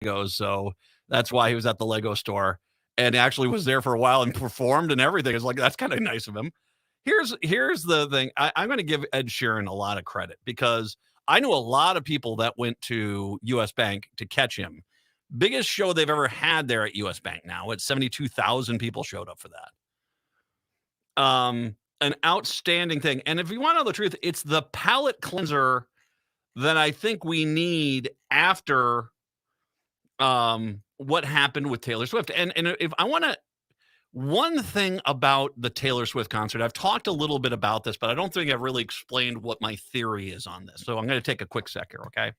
Legos, so that's why he was at the Lego store and actually was there for a while and performed and everything. It's like, that's kind of nice of him. Here's the thing. I'm going to give Ed Sheeran a lot of credit because I knew a lot of people that went to US Bank to catch him. Biggest show they've ever had there at US Bank now. It's 72,000 people showed up for that. An outstanding thing. And if you want to know the truth, it's the palate cleanser that I think we need after what happened with Taylor Swift. And if I want to, one thing about the Taylor Swift concert, I've talked a little bit about this, but I don't think I've really explained what my theory is on this. So I'm going to take a quick sec here, okay?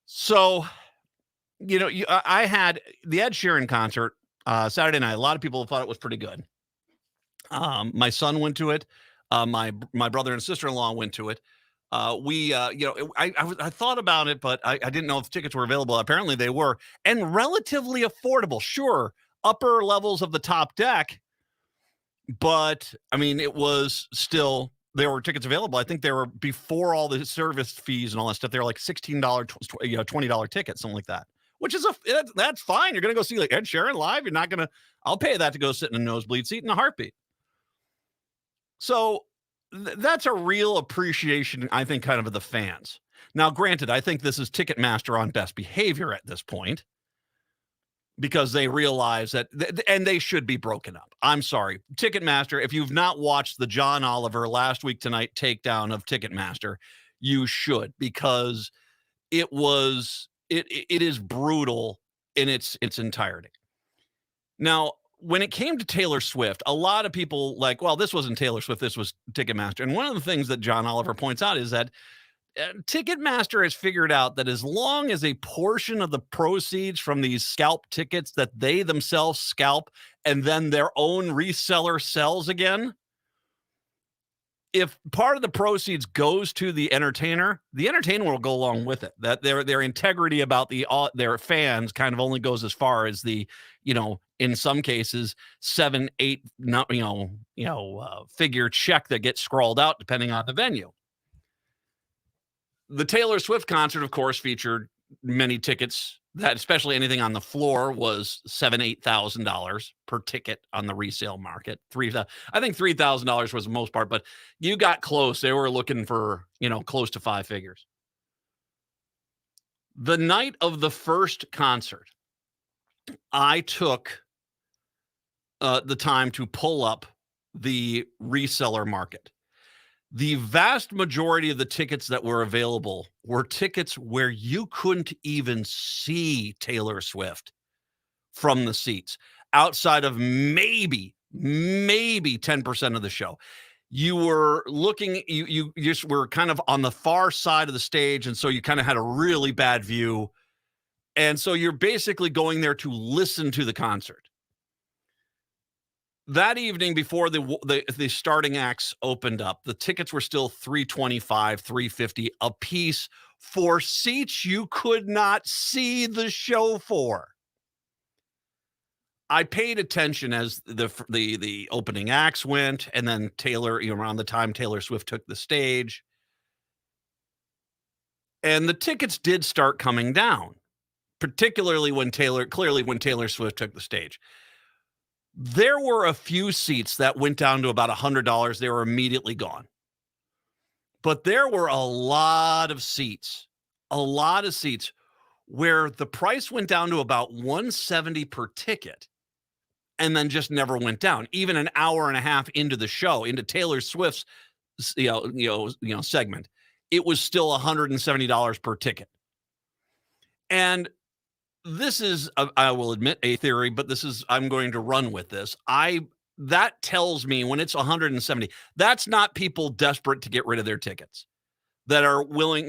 So, I had the Ed Sheeran concert Saturday night. A lot of people thought it was pretty good. My son went to it. My brother and sister-in-law went to it. I thought about it, but I didn't know if tickets were available. Apparently they were, and relatively affordable. Sure, upper levels of the top deck, but I mean, it was still, there were tickets available. I think they were before all the service fees and all that stuff. They were like $16, $20 tickets, something like that, which is that's fine. You're going to go see like Ed Sheeran live. You're not going to, I'll pay that to go sit in a nosebleed seat in a heartbeat. So that's a real appreciation, I think, kind of the fans. Now, granted, I think this is Ticketmaster on best behavior at this point because they realize that, and they should be broken up. I'm sorry. Ticketmaster, if you've not watched the John Oliver last week tonight takedown of Ticketmaster, you should, because it is brutal in its entirety. Now, when it came to Taylor Swift, a lot of people like, well, this wasn't Taylor Swift, this was Ticketmaster. And one of the things that John Oliver points out is that Ticketmaster has figured out that as long as a portion of the proceeds from these scalp tickets that they themselves scalp and then their own reseller sells again, if part of the proceeds goes to the entertainer will go along with it. That their integrity about their fans kind of only goes as far as the, in some cases 7-8 figure check that gets scrawled out depending on the venue. The Taylor Swift concert, of course, featured many tickets that, especially anything on the floor, was $7,000-$8,000 per ticket on the resale market. I think $3,000 was the most part, but you got close. They were looking for, close to five figures. The night of the first concert, I took the time to pull up the reseller market. The vast majority of the tickets that were available were tickets where you couldn't even see Taylor Swift from the seats, outside of maybe 10% of the show. You were looking, you just were kind of on the far side of the stage, and so you kind of had a really bad view. And so you're basically going there to listen to the concert. That evening, before the starting acts opened up, the tickets were still $325, $350 a piece for seats you could not see the show for. I paid attention as the opening acts went, and then Taylor, around the time Taylor Swift took the stage, and the tickets did start coming down, particularly when Taylor Swift took the stage. There were a few seats that went down to about $100. They were immediately gone. But there were a lot of seats where the price went down to about $170 per ticket and then just never went down. Even an hour and a half into the show, into Taylor Swift's segment, it was still $170 per ticket. And this is, I will admit, a theory, but I'm going to run with this. That tells me when it's 170, that's not people desperate to get rid of their tickets that are willing,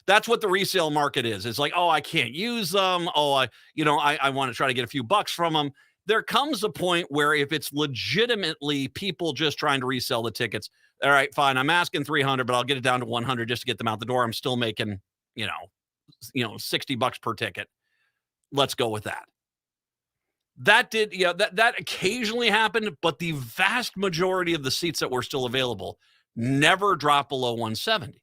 that's what the resale market is. It's like, oh, I can't use them. Oh, I want to try to get a few bucks from them. There comes a point where if it's legitimately people just trying to resell the tickets, all right, fine, I'm asking $300, but I'll get it down to $100 just to get them out the door. I'm still making, $60 per ticket. Let's go with that. That occasionally happened, but the vast majority of the seats that were still available never dropped below 170.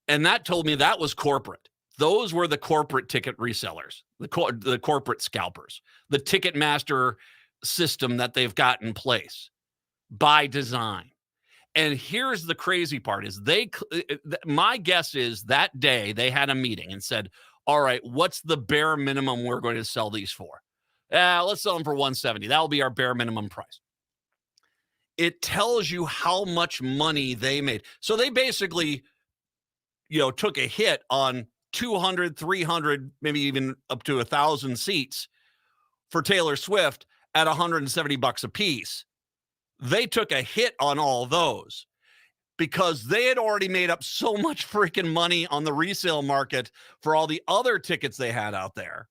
And that told me that was corporate. Those were the corporate ticket resellers, the corporate scalpers, the Ticketmaster system that they've got in place by design. And here's the crazy part is my guess is that day they had a meeting and said, all right, what's the bare minimum we're going to sell these for? Let's sell them for $170. That'll be our bare minimum price. It tells you how much money they made. So they basically, took a hit on 200, 300, maybe even up to 1,000 seats for Taylor Swift at $170 a piece. They took a hit on all those because they had already made up so much freaking money on the resale market for all the other tickets they had out there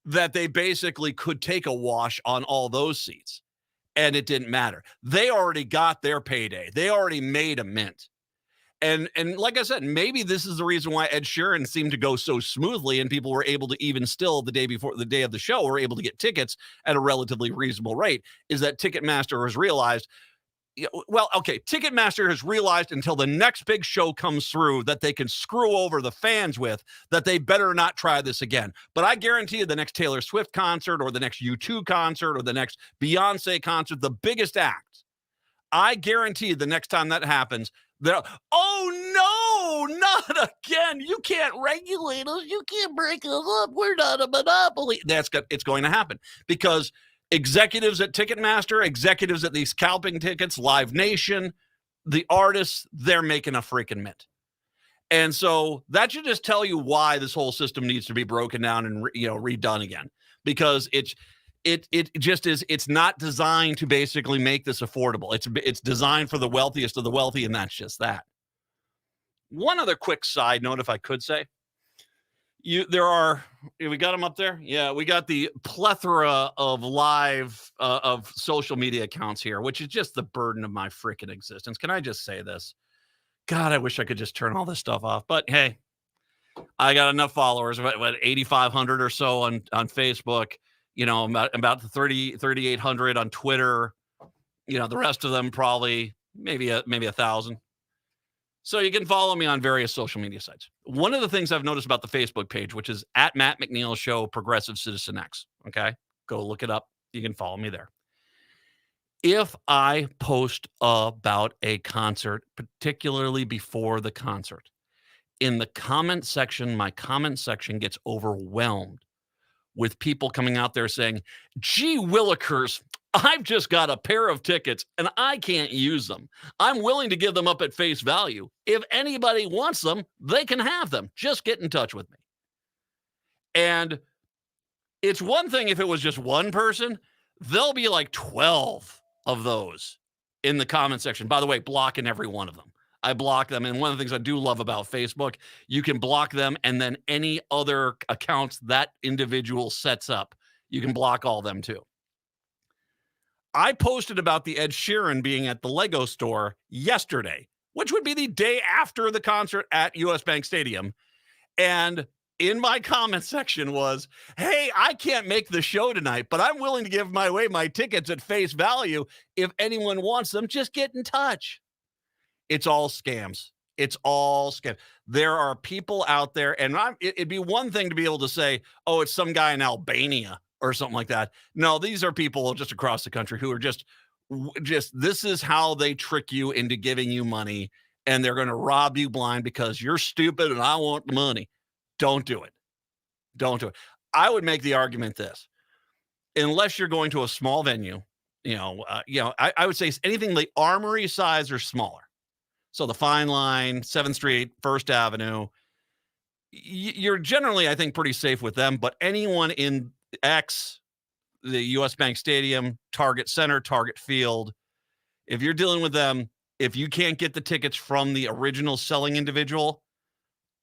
that they basically could take a wash on all those seats. And it didn't matter. They already got their payday. They already made a mint. And like I said, maybe this is the reason why Ed Sheeran seemed to go so smoothly and people were able to even still the day of the show were able to get tickets at a relatively reasonable rate, is that Ticketmaster has realized, Ticketmaster has realized until the next big show comes through that they can screw over the fans with, that they better not try this again. But I guarantee you the next Taylor Swift concert or the next U2 concert or the next Beyonce concert, the biggest act, I guarantee you the next time that happens, oh no, not again. You can't regulate us. You can't break us up. We're not a monopoly. It's going to happen because executives at Ticketmaster, executives at these scalping tickets, Live Nation, the artists, they're making a freaking mint. And so that should just tell you why this whole system needs to be broken down and redone again, because it just is. It's not designed to basically make this affordable. It's designed for the wealthiest of the wealthy, and that's just that. One other quick side note, if I could say, we got them up there. Yeah, we got the plethora of live of social media accounts here, which is just the burden of my freaking existence. Can I just say this? God, I wish I could just turn all this stuff off. But hey, I got enough followers, what 8,500 or so on Facebook. About the 3,800 on Twitter. The rest of them probably maybe 1,000. So you can follow me on various social media sites. One of the things I've noticed about the Facebook page, which is at Matt McNeil Show Progressive Citizen X. Okay, go look it up. You can follow me there. If I post about a concert, particularly before the concert, in the comment section, my comment section gets overwhelmed with people coming out there saying, gee willikers, I've just got a pair of tickets and I can't use them. I'm willing to give them up at face value. If anybody wants them, they can have them. Just get in touch with me. And it's one thing if it was just one person, there'll be like 12 of those in the comment section. By the way, blocking every one of them. I block them. And one of the things I do love about Facebook, you can block them and then any other accounts that individual sets up, you can block all them too. I posted about the Ed Sheeran being at the Lego store yesterday, which would be the day after the concert at US Bank Stadium. And in my comment section was, hey, I can't make the show tonight, but I'm willing to give away my tickets at face value. If anyone wants them, just get in touch. It's all scams. It's all scams. There are people out there, and it'd be one thing to be able to say, oh, it's some guy in Albania or something like that. No, these are people just across the country who are just this is how they trick you into giving you money, and they're going to rob you blind because you're stupid and I want the money. Don't do it. Don't do it. I would make the argument this. Unless you're going to a small venue, I would say anything like Armory size or smaller. So the Fine Line, 7th Street, 1st Avenue, you're generally, I think, pretty safe with them. But anyone in X, the US Bank Stadium, Target Center, Target Field, if you're dealing with them, if you can't get the tickets from the original selling individual,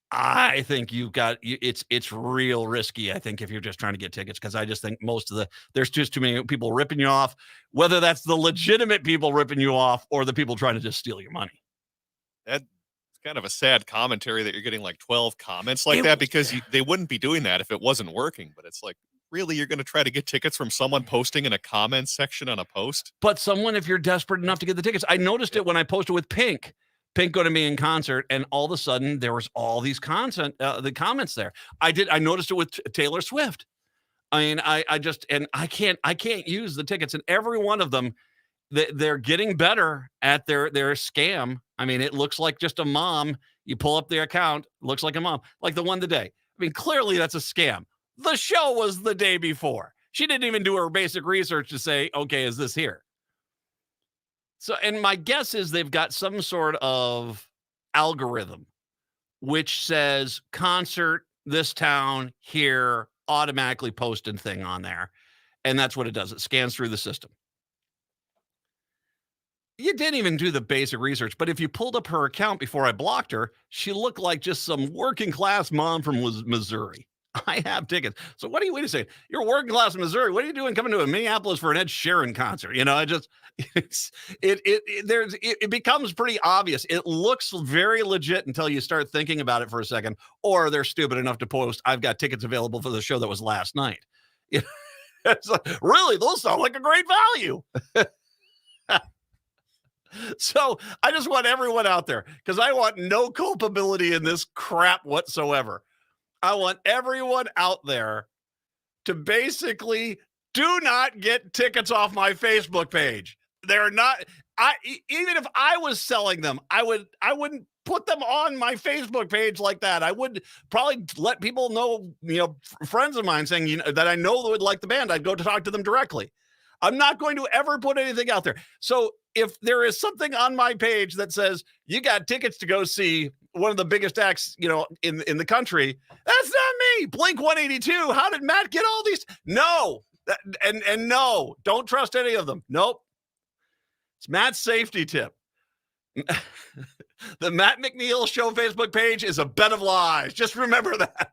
I think it's real risky. I think if you're just trying to get tickets, because I just think there's just too many people ripping you off, whether that's the legitimate people ripping you off or the people trying to just steal your money. That's kind of a sad commentary that you're getting like 12 comments like that, because they wouldn't be doing that if it wasn't working. But it's like, really, you're going to try to get tickets from someone posting in a comment section on a post? But someone, if you're desperate enough to get the tickets, I noticed it when I posted with Pink. Pink going to be in concert, and all of a sudden there was all these the comments there. I noticed it with Taylor Swift. I mean, I can't use the tickets, and every one of them, they're getting better at their scam. I mean, it looks like just a mom. You pull up their account, looks like a mom, like the one today. I mean, clearly that's a scam. The show was the day before. She didn't even do her basic research to say, okay, is this here? So, and my guess is they've got some sort of algorithm which says concert, this town, here, automatically posted thing on there. And that's what it does. It scans through the system. You didn't even do the basic research, but if you pulled up her account before I blocked her, she looked like just some working class mom from Missouri. I have tickets. So wait a second. You're working class in Missouri. What are you doing coming to Minneapolis for an Ed Sheeran concert? You know, it becomes pretty obvious. It looks very legit until you start thinking about it for a second, or they're stupid enough to post, I've got tickets available for the show that was last night. It's like, really, those sound like a great value. So I just want everyone out there, because I want no culpability in this crap whatsoever. I want everyone out there to basically do not get tickets off my Facebook page. They're not, even if I was selling them, I wouldn't put them on my Facebook page like that. I would probably let people know, friends of mine saying, that I know would like the band. I'd go to talk to them directly. I'm not going to ever put anything out there. So if there is something on my page that says you got tickets to go see one of the biggest acts, in the country, that's not me. Blink 182. How did Matt get all these? No. And no, don't trust any of them. Nope. It's Matt's safety tip. The Matt McNeil Show Facebook page is a bed of lies. Just remember that.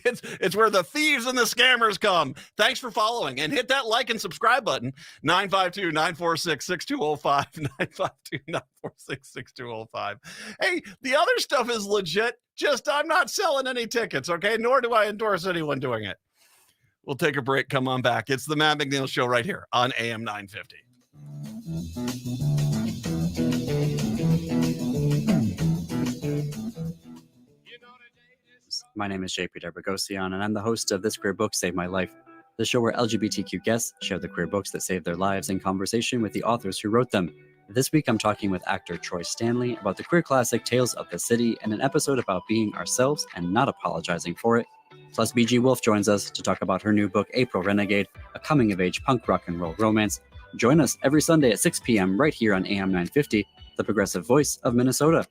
It's where the thieves and the scammers come. Thanks for following, and hit that like and subscribe button. 952-946-6205, 952-946-6205. Hey, the other stuff is legit. Just I'm not selling any tickets, okay? Nor do I endorse anyone doing it. We'll take a break. Come on back. It's the Matt McNeil Show right here on AM 950. My name is JP Debragosian, and I'm the host of This Queer Book Saved My Life, the show where LGBTQ guests share the queer books that saved their lives in conversation with the authors who wrote them. This week, I'm talking with actor Troy Stanley about the queer classic Tales of the City and an episode about being ourselves and not apologizing for it. Plus, BG Wolf joins us to talk about her new book, April Renegade, a coming-of-age punk rock and roll romance. Join us every Sunday at 6 p.m. right here on AM 950, the progressive voice of Minnesota.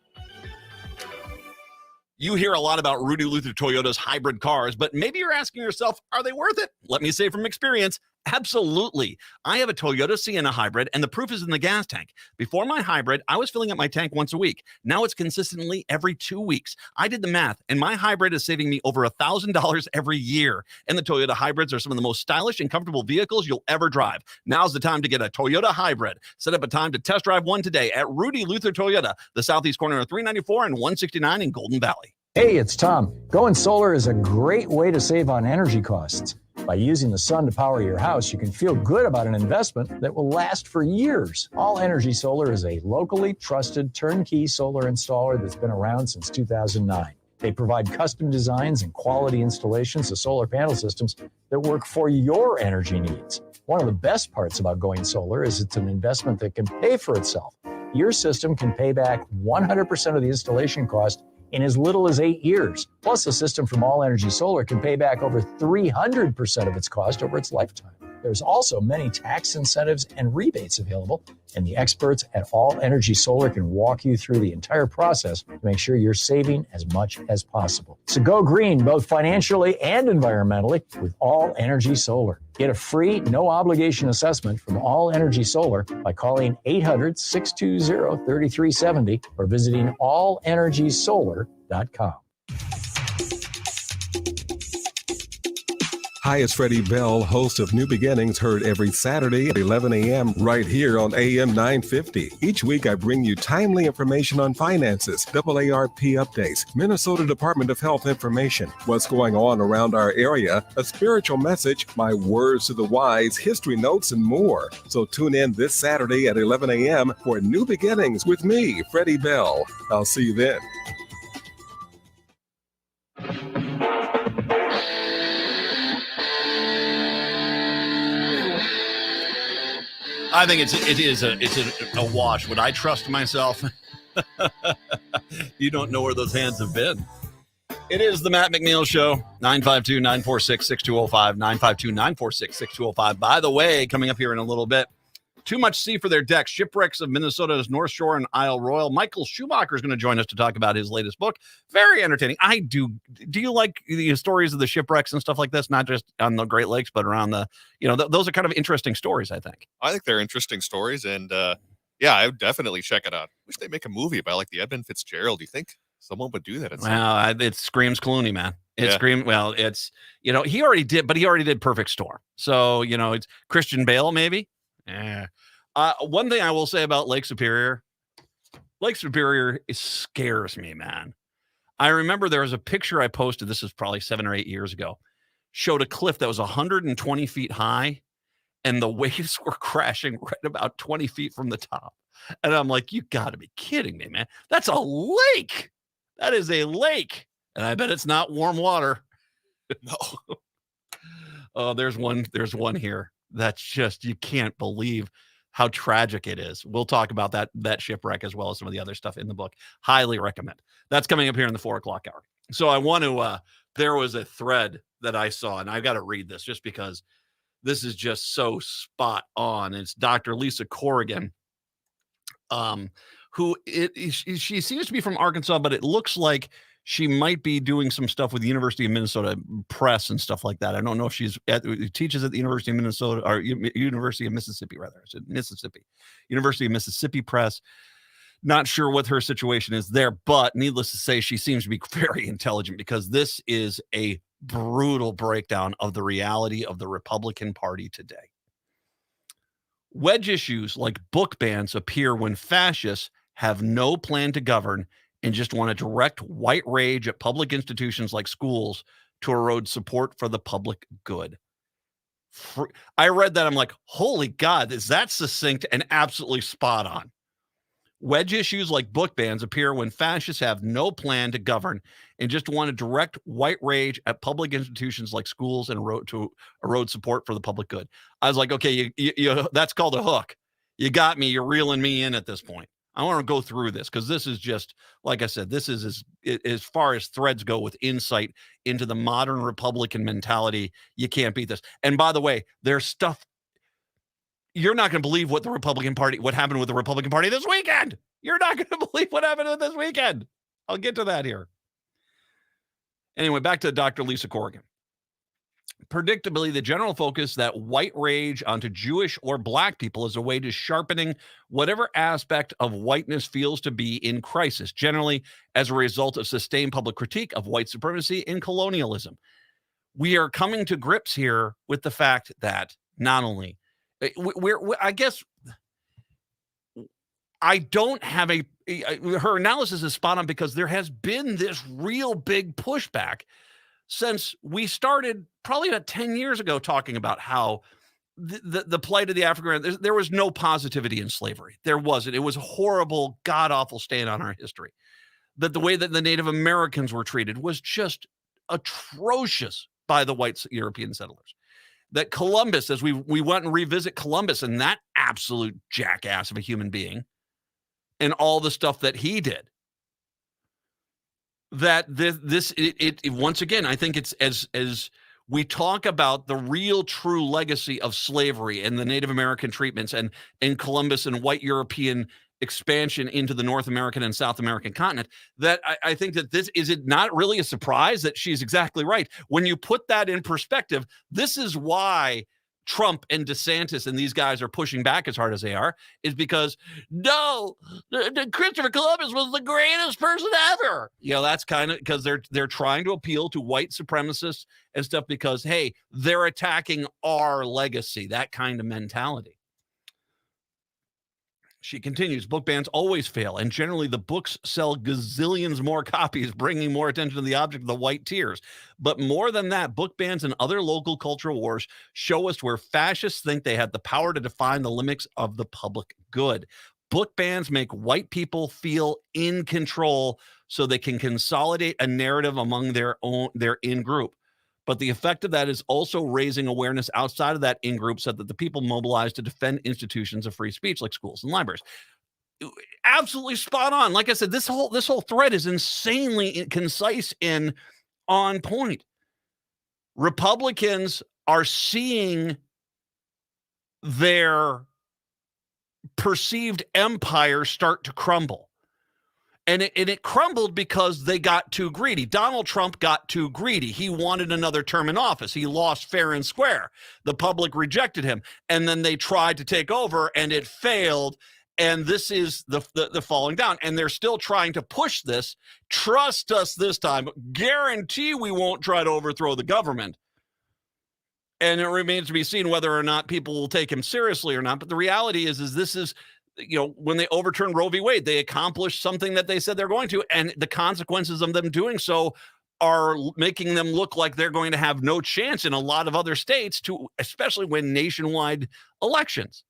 You hear a lot about Rudy Luther Toyota's hybrid cars, but maybe you're asking yourself, are they worth it? Let me say from experience, absolutely. I have a Toyota Sienna hybrid, and the proof is in the gas tank. Before my hybrid, I was filling up my tank once a week. Now it's consistently every 2 weeks. I did the math, and my hybrid is saving me over $1,000 every year. And the Toyota hybrids are some of the most stylish and comfortable vehicles you'll ever drive. Now's the time to get a Toyota hybrid. Set up a time to test drive one today at Rudy Luther Toyota, the southeast corner of 394 and 169 in Golden Valley. Hey, it's Tom. Going solar is a great way to save on energy costs. By using the sun to power your house, you can feel good about an investment that will last for years. All Energy Solar is a locally trusted turnkey solar installer that's been around since 2009. They provide custom designs and quality installations of solar panel systems that work for your energy needs. One of the best parts about going solar is it's an investment that can pay for itself. Your system can pay back 100% of the installation cost in as little as 8 years. Plus, a system from All Energy Solar can pay back over 300% of its cost over its lifetime. There's also many tax incentives and rebates available, and the experts at All Energy Solar can walk you through the entire process to make sure you're saving as much as possible. So go green, both financially and environmentally, with All Energy Solar. Get a free, no-obligation assessment from All Energy Solar by calling 800-620-3370 or visiting allenergysolar.com. Hi, it's Freddie Bell, host of New Beginnings, heard every Saturday at 11 a.m. right here on AM 950. Each week, I bring you timely information on finances, AARP updates, Minnesota Department of Health information, what's going on around our area, a spiritual message, my words to the wise, history notes, and more. So tune in this Saturday at 11 a.m. for New Beginnings with me, Freddie Bell. I'll see you then. I think it's a wash. Would I trust myself? You don't know where those hands have been. It is the Matt McNeil Show, 952-946-6205, 952-946-6205. By the way, coming up here in a little bit, Too Much Sea for Their Decks, Shipwrecks of Minnesota's North Shore and Isle Royale. Michael Schumacher is going to join us to talk about his latest book. Very entertaining. I do. Do you like the stories of the shipwrecks and stuff like this? Not just on the Great Lakes, but around the, those are kind of interesting stories, I think. I think they're interesting stories, and yeah, I would definitely check it out. Wish they make a movie about like the Edmund Fitzgerald. Do you think someone would do that? Well, it screams Clooney, man. It's he already did Perfect Storm. So, it's Christian Bale, maybe. Yeah. One thing I will say about Lake Superior scares me, man. I remember there was a picture I posted, this is probably 7 or 8 years ago, showed a cliff that was 120 feet high, and the waves were crashing right about 20 feet from the top. And I'm like, you got to be kidding me, man. That's a lake. That is a lake. And I bet it's not warm water. No. Oh, there's one here. That's just, you can't believe how tragic it is. We'll talk about that shipwreck as well as some of the other stuff in the book. Highly recommend. That's coming up here in the 4 o'clock hour. So I want to, there was a thread that I saw, and I've got to read this just because this is just so spot on. It's Dr. Lisa Corrigan, she seems to be from Arkansas, but it looks like she might be doing some stuff with the University of Minnesota Press and stuff like that. I don't know if she teaches at the University of Minnesota or University of Mississippi, rather. Is it Mississippi? University of Mississippi Press. Not sure what her situation is there, but needless to say, she seems to be very intelligent because this is a brutal breakdown of the reality of the Republican Party today. Wedge issues like book bans appear when fascists have no plan to govern and just want to direct white rage at public institutions like schools to erode support for the public good. I read that. I'm like, holy God, is that succinct and absolutely spot on. Wedge issues like book bans appear when fascists have no plan to govern and just want to direct white rage at public institutions like schools and erode support for the public good. I was like, okay, you that's called a hook. You got me. You're reeling me in at this point. I want to go through this because this is just, like I said, this is as far as threads go with insight into the modern Republican mentality. You can't beat this. And by the way, there's stuff. You're not going to believe what happened with the Republican Party this weekend. You're not going to believe what happened this weekend. I'll get to that here. Anyway, back to Dr. Lisa Corrigan. Predictably, the general focus that white rage onto Jewish or black people is a way to sharpening whatever aspect of whiteness feels to be in crisis, generally as a result of sustained public critique of white supremacy and colonialism. We are coming to grips here with the fact that not only I guess I don't have her analysis is spot on because there has been this real big pushback since we started probably about 10 years ago talking about how the plight of the African, there was no positivity in slavery. There wasn't. It was a horrible, god-awful stain on our history. That the way that the Native Americans were treated was just atrocious by the white European settlers. That Columbus, as we went and revisit Columbus and that absolute jackass of a human being and all the stuff that he did, that this once again, I think it's as we talk about the real true legacy of slavery and the Native American treatments and Columbus and white European expansion into the North American and South American continent, that I think that this is it not really a surprise that she's exactly right. When you put that in perspective, this is why Trump and DeSantis and these guys are pushing back as hard as they are is because no, Christopher Columbus was the greatest person ever. That's kind of because they're trying to appeal to white supremacists and stuff because, hey, they're attacking our legacy, that kind of mentality. She continues, book bans always fail, and generally the books sell gazillions more copies, bringing more attention to the object of the white tears. But more than that, book bans and other local cultural wars show us where fascists think they have the power to define the limits of the public good. Book bans make white people feel in control so they can consolidate a narrative among their in-group. But the effect of that is also raising awareness outside of that in-group so that the people mobilize to defend institutions of free speech like schools and libraries. Absolutely spot on. Like I said, this whole thread is insanely concise and on point. Republicans are seeing their perceived empire start to crumble. And it crumbled because they got too greedy. Donald Trump got too greedy. He wanted another term in office. He lost fair and square. The public rejected him. And then they tried to take over, and it failed. And this is the falling down. And they're still trying to push this. Trust us this time. Guarantee we won't try to overthrow the government. And it remains to be seen whether or not people will take him seriously or not. But the reality is this is, when they overturned Roe v. Wade, they accomplished something that they said they're going to, and the consequences of them doing so are making them look like they're going to have no chance in a lot of other states to especially win nationwide elections.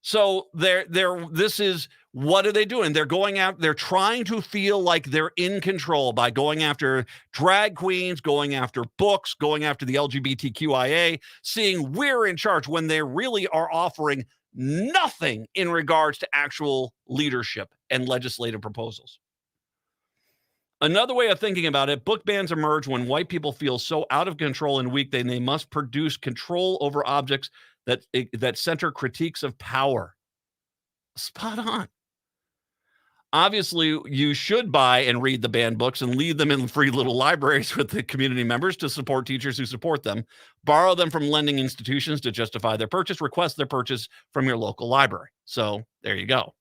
So this is, what are they doing? They're going out, they're trying to feel like they're in control by going after drag queens, going after books, going after the LGBTQIA, seeing we're in charge when they really are offering nothing in regards to actual leadership and legislative proposals. Another way of thinking about it, book bans emerge when white people feel so out of control and weak that they must produce control over objects that center critiques of power. Spot on. Obviously, you should buy and read the banned books and leave them in free little libraries with the community members to support teachers who support them. Borrow them from lending institutions to justify their purchase. Request their purchase from your local library. So there you go.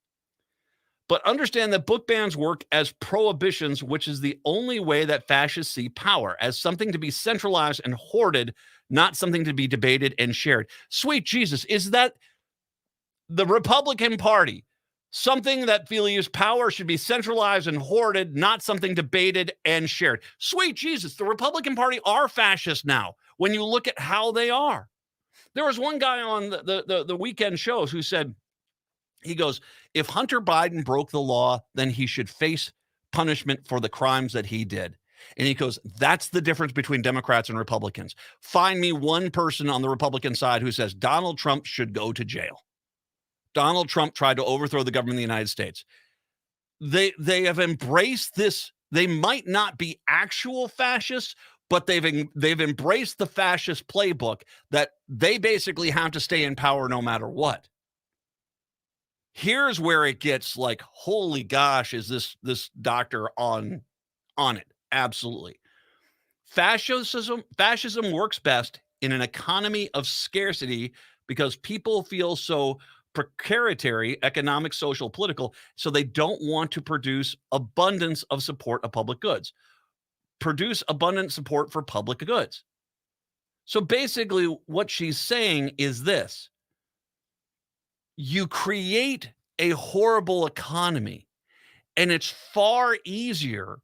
But understand that book bans work as prohibitions, which is the only way that fascists see power, as something to be centralized and hoarded, not something to be debated and shared. Sweet Jesus, is that the Republican Party? Something that believes power should be centralized and hoarded, not something debated and shared. Sweet Jesus, the Republican Party are fascist now when you look at how they are. There was one guy on the weekend shows who said, he goes, if Hunter Biden broke the law, then he should face punishment for the crimes that he did. And he goes, that's the difference between Democrats and Republicans. Find me one person on the Republican side who says Donald Trump should go to jail. Donald Trump tried to overthrow the government of the United States. They have embraced this. They might not be actual fascists, but they've embraced the fascist playbook that they basically have to stay in power no matter what. Here's where it gets like, holy gosh, is this doctor on it? Absolutely. Fascism works best in an economy of scarcity because people feel so precariatory, economic, social, political, so they don't want to produce abundance of support of public goods. Produce abundant support for public goods. So basically what she's saying is this. You create a horrible economy, and it's far easier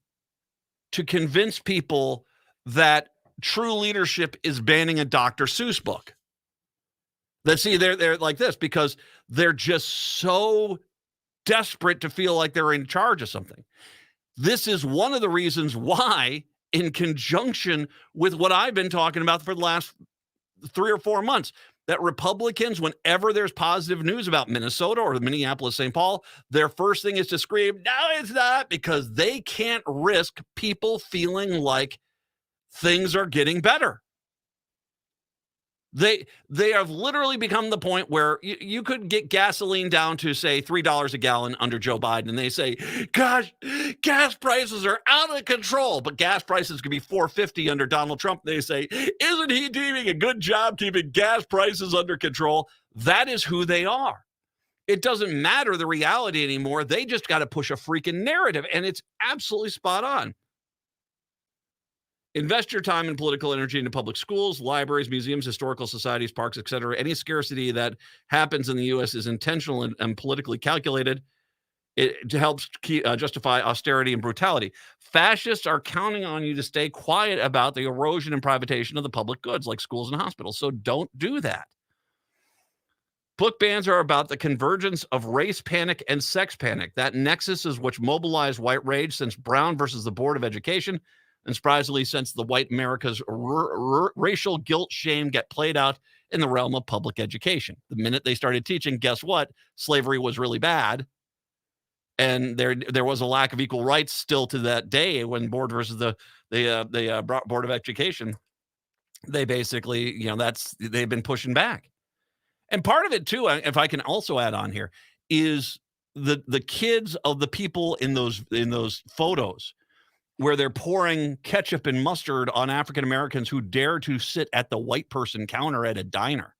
to convince people that true leadership is banning a Dr. Seuss book. That see, they're like this because they're just so desperate to feel like they're in charge of something. This is one of the reasons why, in conjunction with what I've been talking about for the last 3 or 4 months, that Republicans, whenever there's positive news about Minnesota or Minneapolis, St. Paul, their first thing is to scream, no, it's not, because they can't risk people feeling like things are getting better. They have literally become the point where you could get gasoline down to, say, $3 a gallon under Joe Biden, and they say, gosh, gas prices are out of control, but gas prices could be $4.50 under Donald Trump. They say, isn't he doing a good job keeping gas prices under control? That is who they are. It doesn't matter the reality anymore. They just got to push a freaking narrative, and it's absolutely spot on. Invest your time and political energy into public schools, libraries, museums, historical societies, parks, etc. Any scarcity that happens in the U.S. is intentional and politically calculated. It helps justify austerity and brutality. Fascists are counting on you to stay quiet about the erosion and privatization of the public goods like schools and hospitals. So don't do that. Book bans are about the convergence of race panic and sex panic. That nexus is which mobilized white rage since Brown versus the Board of Education. And surprisingly, since the white America's racial guilt shame get played out in the realm of public education. The minute they started teaching, guess what? Slavery was really bad. And there was a lack of equal rights still to that day when Board versus the Board of Education. They basically, they've been pushing back. And part of it too, if I can also add on here, is the kids of the people in those photos where they're pouring ketchup and mustard on African Americans who dare to sit at the white person counter at a diner.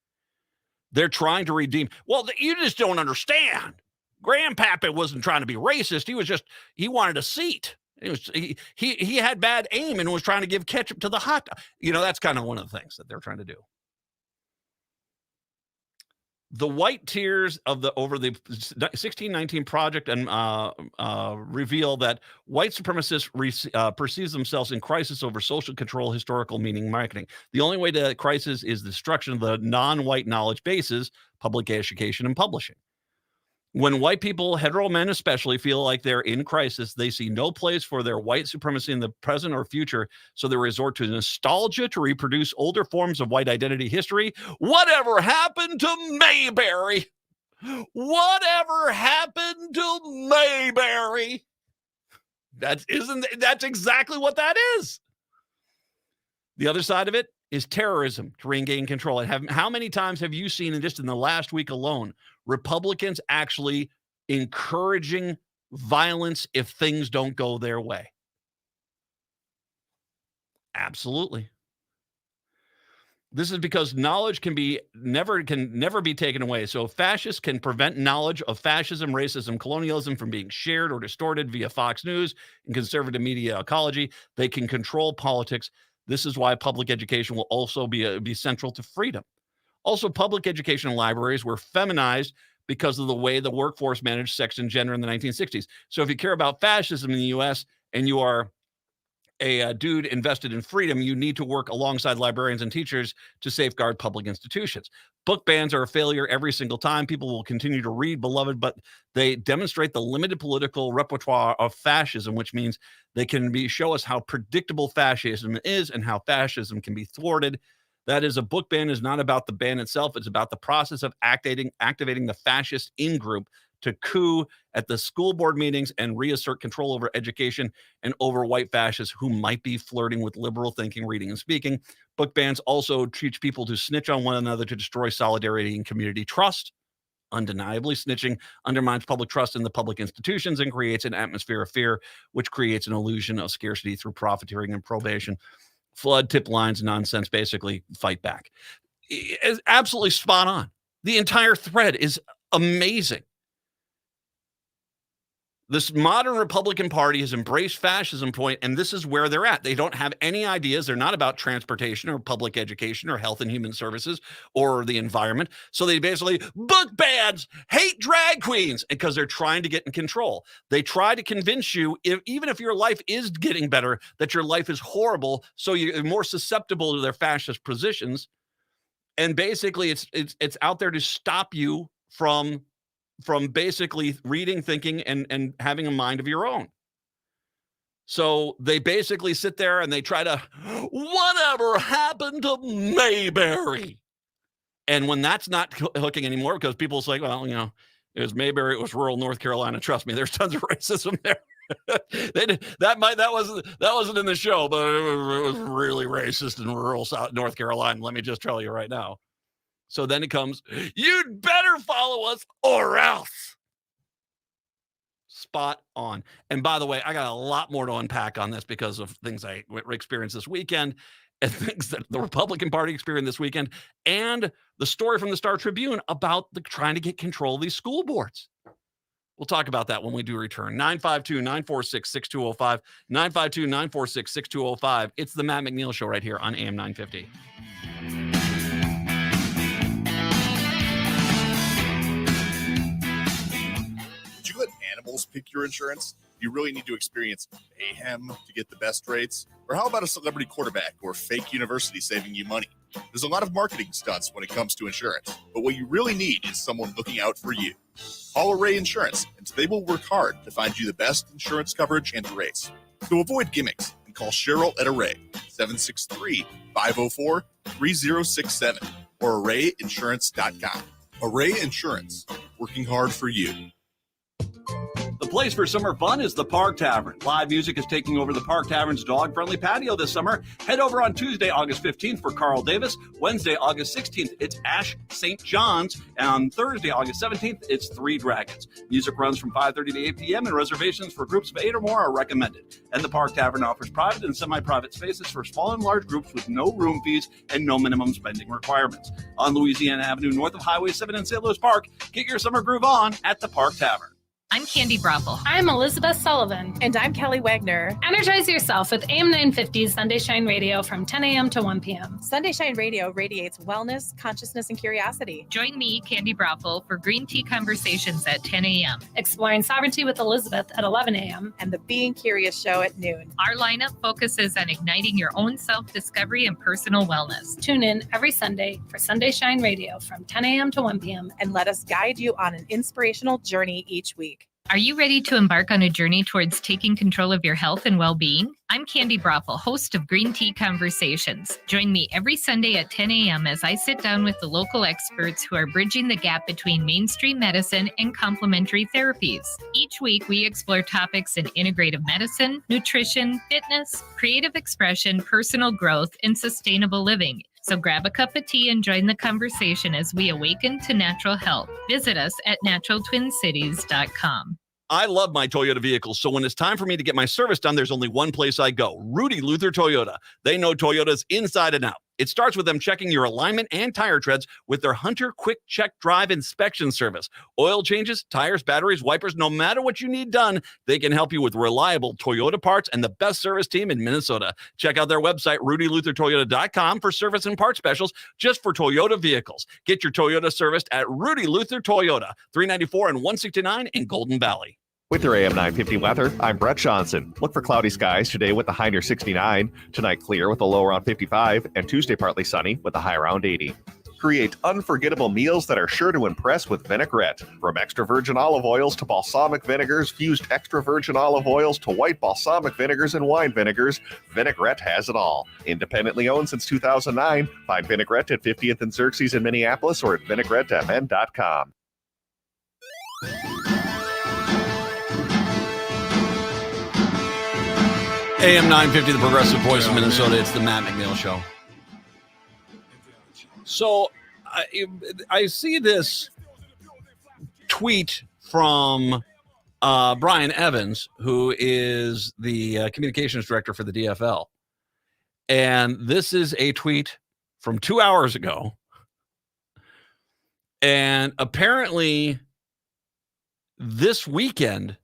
They're trying to redeem. Well, you just don't understand. Grandpapa wasn't trying to be racist. He wanted a seat. He had bad aim and was trying to give ketchup to the hot dog. That's kind of one of the things that they're trying to do. The white tears over the 1619 Project and reveal that white supremacists perceive themselves in crisis over social control, historical meaning, marketing. The only way to crisis is the destruction of the non-white knowledge bases, public education, and publishing. When white people, hetero men especially, feel like they're in crisis, they see no place for their white supremacy in the present or future, so they resort to nostalgia to reproduce older forms of white identity history. Whatever happened to Mayberry? Whatever happened to Mayberry? That's exactly what that is. The other side of it is terrorism to regain control. And how many times have you seen, just in the last week alone, Republicans actually encouraging violence if things don't go their way? Absolutely. This is because knowledge can never be taken away. So fascists can prevent knowledge of fascism, racism, colonialism from being shared or distorted via Fox News and conservative media ecology. They can control politics. This is why public education will also be central to freedom. Also, public education and libraries were feminized because of the way the workforce managed sex and gender in the 1960s. So if you care about fascism in the U.S. and you are a dude invested in freedom, you need to work alongside librarians and teachers to safeguard public institutions. Book bans are a failure every single time. People will continue to read, beloved, but they demonstrate the limited political repertoire of fascism, which means they can show us how predictable fascism is and how fascism can be thwarted. That is, a book ban is not about the ban itself. It's about the process of activating the fascist in-group to coup at the school board meetings and reassert control over education and over white fascists who might be flirting with liberal thinking, reading, and speaking. Book bans also teach people to snitch on one another to destroy solidarity and community trust. Undeniably, snitching undermines public trust in the public institutions and creates an atmosphere of fear, which creates an illusion of scarcity through profiteering and probation. Flood, tip lines, nonsense, basically fight back. It's absolutely spot on. The entire thread is amazing. This modern Republican Party has embraced fascism point, and this is where they're at. They don't have any ideas. They're not about transportation or public education or health and human services or the environment. So they basically book bans, hate drag queens, because they're trying to get in control. They try to convince you, even if your life is getting better, that your life is horrible, so you're more susceptible to their fascist positions. And basically, it's out there to stop you from basically reading, thinking, and having a mind of your own. So they basically sit there and they try to, whatever happened to Mayberry? And when that's not hooking anymore, because people say, well, it was Mayberry, it was rural North Carolina. Trust me, there's tons of racism there. That wasn't in the show, but it was really racist in rural North Carolina. Let me just tell you right now. So then it comes, you'd better follow us or else. Spot on. And by the way, I got a lot more to unpack on this because of things I experienced this weekend and things that the Republican Party experienced this weekend, and the story from the Star Tribune about trying to get control of these school boards. We'll talk about that when we do return. 952-946-6205. 952-946-6205. It's the Matt McNeil Show right here on AM 950. Did you let animals pick your insurance? You really need to experience mayhem to get the best rates? Or how about a celebrity quarterback or fake university saving you money? There's a lot of marketing stunts when it comes to insurance, but what you really need is someone looking out for you. Call Array Insurance, and they will work hard to find you the best insurance coverage and rates. So avoid gimmicks and call Cheryl at Array, 763-504-3067, or arrayinsurance.com. Array Insurance, working hard for you. The place for summer fun is the Park Tavern. Live music is taking over the Park Tavern's dog-friendly patio this summer. Head over on Tuesday, August 15th for Carl Davis. Wednesday, August 16th, it's Ash St. John's. And on Thursday, August 17th, it's Three Dragons. Music runs from 5:30 to 8 p.m. and reservations for groups of 8 or more are recommended. And the Park Tavern offers private and semi-private spaces for small and large groups with no room fees and no minimum spending requirements. On Louisiana Avenue, north of Highway 7 in St. Louis Park, get your summer groove on at the Park Tavern. I'm Candy Brothel. I'm Elizabeth Sullivan. And I'm Kelly Wagner. Energize yourself with AM 950's Sunday Shine Radio from 10 a.m. to 1 p.m. Sunday Shine Radio radiates wellness, consciousness, and curiosity. Join me, Candy Brothel, for Green Tea Conversations at 10 a.m. Exploring Sovereignty with Elizabeth at 11 a.m. And the Being Curious Show at noon. Our lineup focuses on igniting your own self-discovery and personal wellness. Tune in every Sunday for Sunday Shine Radio from 10 a.m. to 1 p.m. And let us guide you on an inspirational journey each week. Are you ready to embark on a journey towards taking control of your health and well-being? I'm Candy Brothel, host of Green Tea Conversations. Join me every Sunday at 10 a.m. as I sit down with the local experts who are bridging the gap between mainstream medicine and complementary therapies. Each week, we explore topics in integrative medicine, nutrition, fitness, creative expression, personal growth, and sustainable living. So grab a cup of tea and join the conversation as we awaken to natural health. Visit us at naturaltwincities.com. I love my Toyota vehicles, so when it's time for me to get my service done, there's only one place I go, Rudy Luther Toyota. They know Toyotas inside and out. It starts with them checking your alignment and tire treads with their Hunter Quick Check Drive inspection service. Oil changes, tires, batteries, wipers, no matter what you need done, they can help you with reliable Toyota parts and the best service team in Minnesota. Check out their website, rudyluthertoyota.com, for service and part specials just for Toyota vehicles. Get your Toyota serviced at Rudy Luther Toyota, 394 and 169 in Golden Valley. With your AM 950 weather, I'm Brett Johnson. Look for cloudy skies today with a high near 69, tonight clear with a low around 55, and Tuesday partly sunny with a high around 80. Create unforgettable meals that are sure to impress with vinaigrette. From extra virgin olive oils to balsamic vinegars, fused extra virgin olive oils to white balsamic vinegars and wine vinegars, Vinaigrette has it all. Independently owned since 2009, find Vinaigrette at 50th and Xerxes in Minneapolis or at vinaigrettefn.com. AM 950, the progressive voice of Minnesota. It's the Matt McNeil Show. So I see this tweet from Brian Evans, who is the communications director for the DFL. And this is a tweet from 2 hours ago. And apparently this weekend,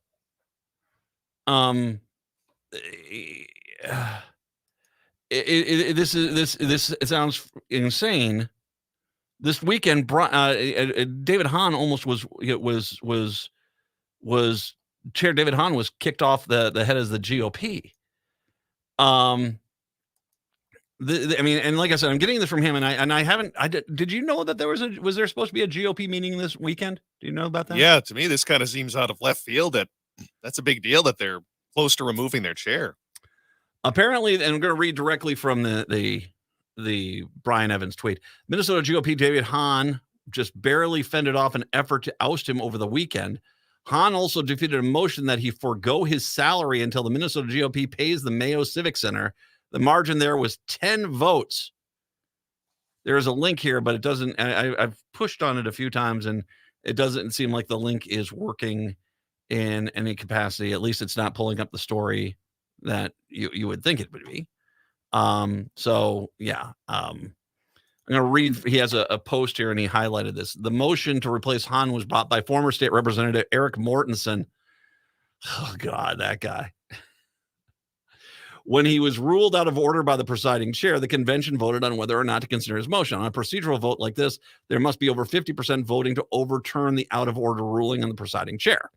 it sounds insane. This weekend, David Hahn almost was Chair David Hahn was kicked off the head of the GOP. I mean, and like I said, I'm getting this from him, and I haven't. Did you know that was there supposed to be a GOP meeting this weekend? Do you know about that? Yeah, to me, this kind of seems out of left field. That's a big deal that they're close to removing their chair. Apparently, and I'm going to read directly from the Brian Evans tweet. Minnesota GOP David Hahn just barely fended off an effort to oust him over the weekend. Hahn also defeated a motion that he forego his salary until the Minnesota GOP pays the Mayo Civic Center. The margin there was 10 votes. There is a link here, but it doesn't. I've pushed on it a few times, and it doesn't seem like the link is working in any capacity. At least it's not pulling up the story that you would think it would be. So yeah. I'm going to read. He has a post here, and he highlighted this. The motion to replace Hahn was brought by former state representative Eric Mortensen. Oh, God, that guy. When he was ruled out of order by the presiding chair, the convention voted on whether or not to consider his motion. On a procedural vote like this, there must be over 50% voting to overturn the out-of-order ruling on the presiding chair.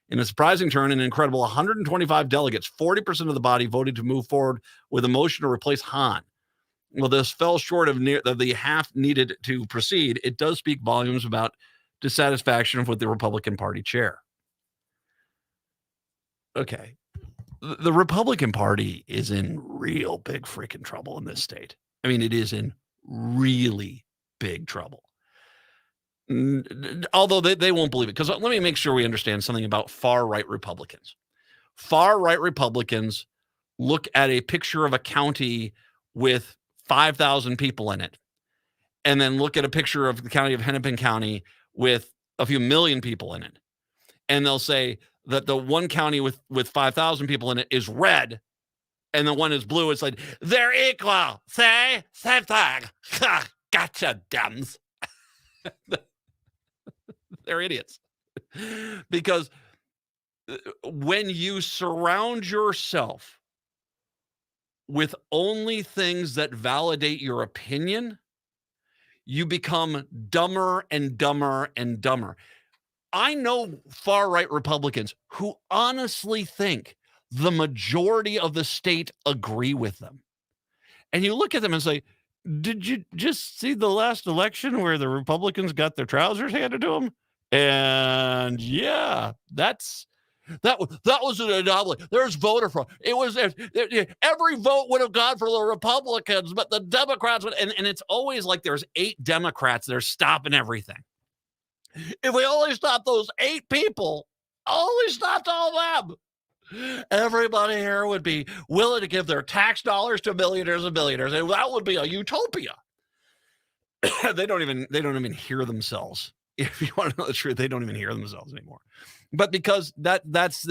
In a surprising turn, an incredible 125 delegates, 40% of the body, voted to move forward with a motion to replace Hahn. Well, this fell short of the half needed to proceed. It does speak volumes about dissatisfaction with the Republican Party chair. Okay. The Republican Party is in real big freaking trouble in this state. I mean, it is in really big trouble. Although they won't believe it. Because let me make sure we understand something about far-right Republicans. Far-right Republicans look at a picture of a county with 5,000 people in it, and then look at a picture of the county of Hennepin County with a few million people in it. And they'll say that the one county with 5,000 people in it is red, and the one is blue. It's like, they're equal. Say, same thing. Gotcha, dumbs. They're idiots. Because when you surround yourself with only things that validate your opinion, you become dumber and dumber and dumber. I know far-right Republicans who honestly think the majority of the state agree with them. And you look at them and say, did you just see the last election where the Republicans got their trousers handed to them? And yeah, that was an anomaly. There's voter fraud. It was every vote would have gone for the Republicans, but the Democrats would. And it's always like there's 8 Democrats that are stopping everything. If we only stopped those 8 people, only stopped all them, everybody here would be willing to give their tax dollars to millionaires and billionaires, and that would be a utopia. They don't even hear themselves. If you want to know the truth, they don't even hear themselves anymore. But because that's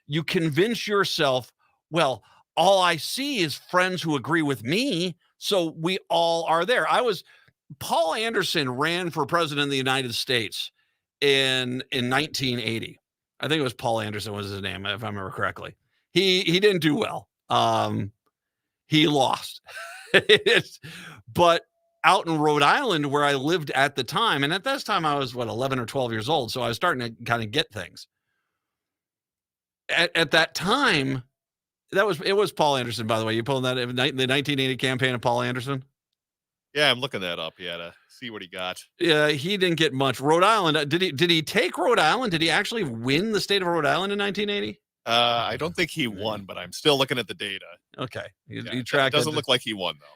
you convince yourself, well, all I see is friends who agree with me, so we all are there. Paul Anderson ran for president of the United States in 1980. I think it was Paul Anderson was his name, if I remember correctly. He didn't do well. He lost. But out in Rhode Island, where I lived at the time, and at this time I was 11 or 12 years old, so I was starting to kind of get things. At that time, it was Paul Anderson, by the way. You pulling that the 1980 campaign of Paul Anderson? Yeah, I'm looking that up. Yeah, to see what he got. Yeah, he didn't get much. Rhode Island. Did he take Rhode Island? Did he actually win the state of Rhode Island in 1980? I don't think he won, but I'm still looking at the data. Okay, It doesn't look like he won though.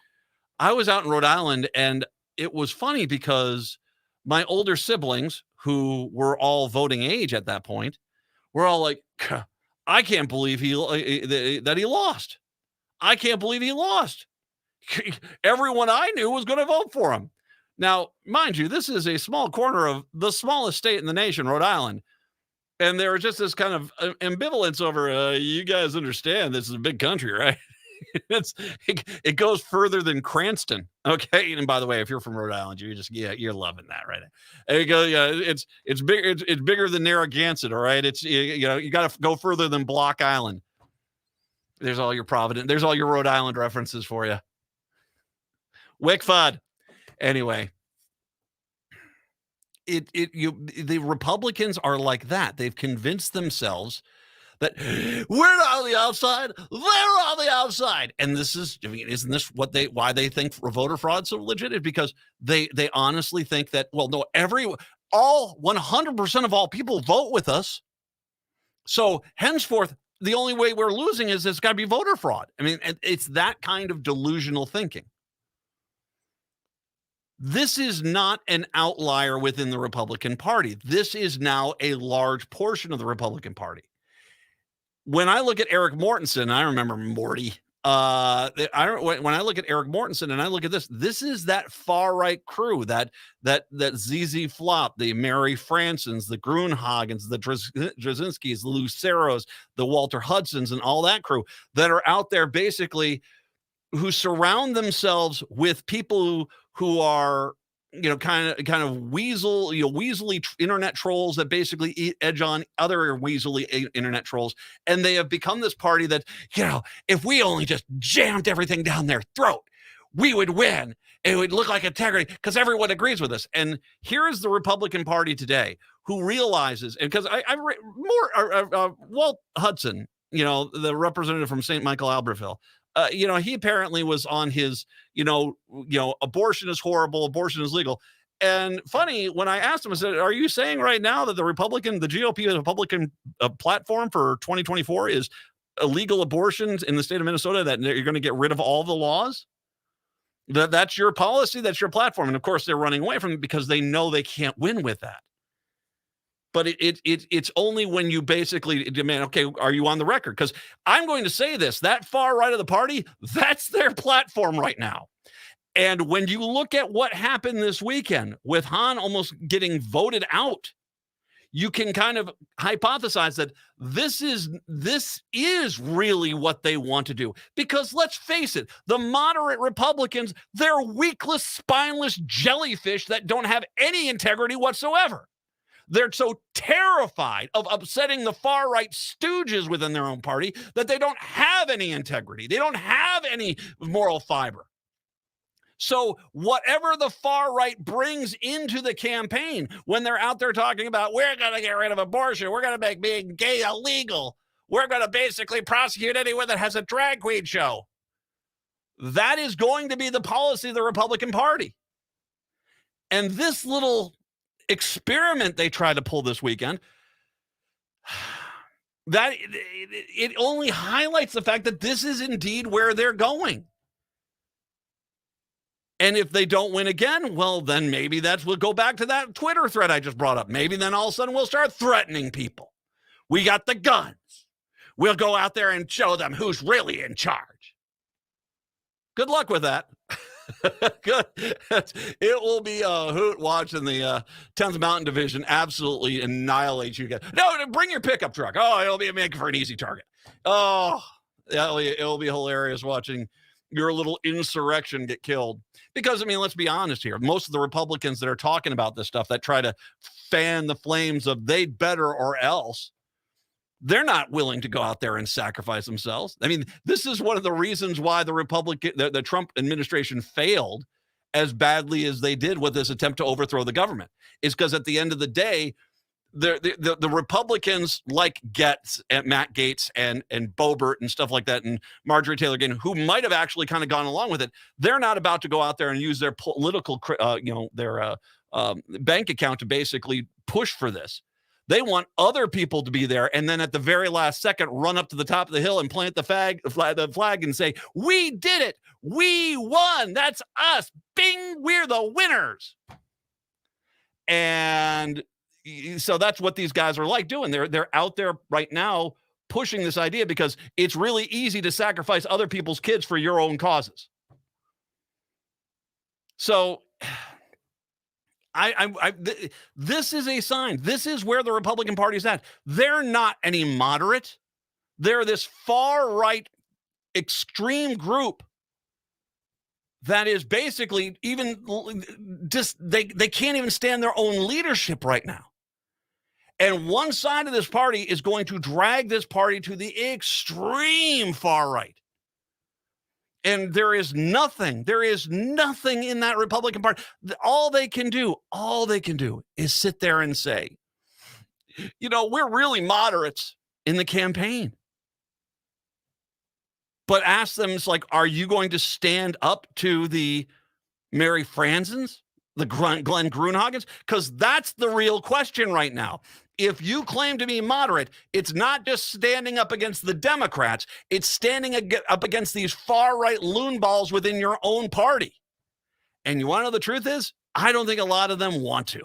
I was out in Rhode Island, and it was funny because my older siblings, who were all voting age at that point, were all like, I can't believe that he lost. I can't believe he lost. Everyone I knew was going to vote for him. Now, mind you, this is a small corner of the smallest state in the nation, Rhode Island. And there was just this kind of ambivalence over, you guys understand this is a big country, right? It goes further than Cranston. Okay. And by the way, if you're from Rhode Island, you're loving that right now. There you go. Yeah, it's big. It's bigger than Narragansett. All right. It's, you got to go further than Block Island. There's all your Providence. There's all your Rhode Island references for you. Wickfud. Anyway, the Republicans are like that. They've convinced themselves that we're not on the outside, they're on the outside. And isn't this why they think voter fraud so legit? Is because they honestly think that, well, no, all 100% of all people vote with us. So henceforth, the only way we're losing is it's got to be voter fraud. I mean, it's that kind of delusional thinking. This is not an outlier within the Republican Party. This is now a large portion of the Republican Party. When I look at Eric Mortensen, I remember Morty. When I look at Eric Mortensen and I look at this is that far right crew, that ZZ Flop, the Mary Fransons, the Grunhagens, the Drzezinskis, the Luceros, the Walter Hudsons, and all that crew that are out there basically who surround themselves with people who are, kind of weaselly internet trolls that basically edge on other weaselly internet trolls. And they have become this party that, if we only just jammed everything down their throat, we would win. It would look like integrity because everyone agrees with us. And here is the Republican Party today who realizes, and because Walt Hudson, the representative from St. Michael, Albertville, he apparently was on his, abortion is horrible, abortion is legal. And funny, when I asked him, I said, are you saying right now that the GOP Republican platform for 2024 is illegal abortions in the state of Minnesota, that you're going to get rid of all the laws? That's your policy, that's your platform. And of course, they're running away from it because they know they can't win with that. But it's only when you basically demand, okay, are you on the record? Because I'm going to say this, that far right of the party, that's their platform right now. And when you look at what happened this weekend with Hahn almost getting voted out, you can kind of hypothesize that this is really what they want to do. Because let's face it, the moderate Republicans, they're weakless, spineless jellyfish that don't have any integrity whatsoever. They're so terrified of upsetting the far-right stooges within their own party that they don't have any integrity. They don't have any moral fiber. So whatever the far-right brings into the campaign, when they're out there talking about, we're going to get rid of abortion, we're going to make being gay illegal, we're going to basically prosecute anyone that has a drag queen show, that is going to be the policy of the Republican Party. And this little experiment they tried to pull this weekend, that it only highlights the fact that this is indeed where they're going. And if they don't win again, well, then maybe we'll go back to that Twitter thread I just brought up. Maybe then all of a sudden we'll start threatening people. We got the guns. We'll go out there and show them who's really in charge. Good luck with that. Good. It will be a hoot watching the 10th Mountain Division absolutely annihilate you guys. No, bring your pickup truck. Oh, it'll be making for an easy target. Oh, it'll be hilarious watching your little insurrection get killed. Because, let's be honest here. Most of the Republicans that are talking about this stuff, that try to fan the flames of they'd better or else, they're not willing to go out there and sacrifice themselves. This is one of the reasons why the Trump administration failed as badly as they did with this attempt to overthrow the government, is because at the end of the day, the Republicans like Matt Gaetz and Boebert and stuff like that, and Marjorie Taylor Greene, who might have actually kind of gone along with it, they're not about to go out there and use their political, their bank account to basically push for this. They want other people to be there, and then at the very last second, run up to the top of the hill and plant the flag and say, we did it. We won. That's us. Bing, we're the winners. And so that's what these guys are like doing. They're out there right now pushing this idea because it's really easy to sacrifice other people's kids for your own causes. So this is a sign. This is where the Republican Party is at. They're not any moderate. They're this far right extreme group that is basically they can't even stand their own leadership right now. And one side of this party is going to drag this party to the extreme far right. And there is nothing in that Republican Party. All they can do is sit there and say, we're really moderates in the campaign. But ask them, it's like, are you going to stand up to the Mary Fransons, the Glenn Grunhagens? Because that's the real question right now. If you claim to be moderate, it's not just standing up against the Democrats. It's standing up against these far-right loon balls within your own party. And you want to know the truth is, I don't think a lot of them want to,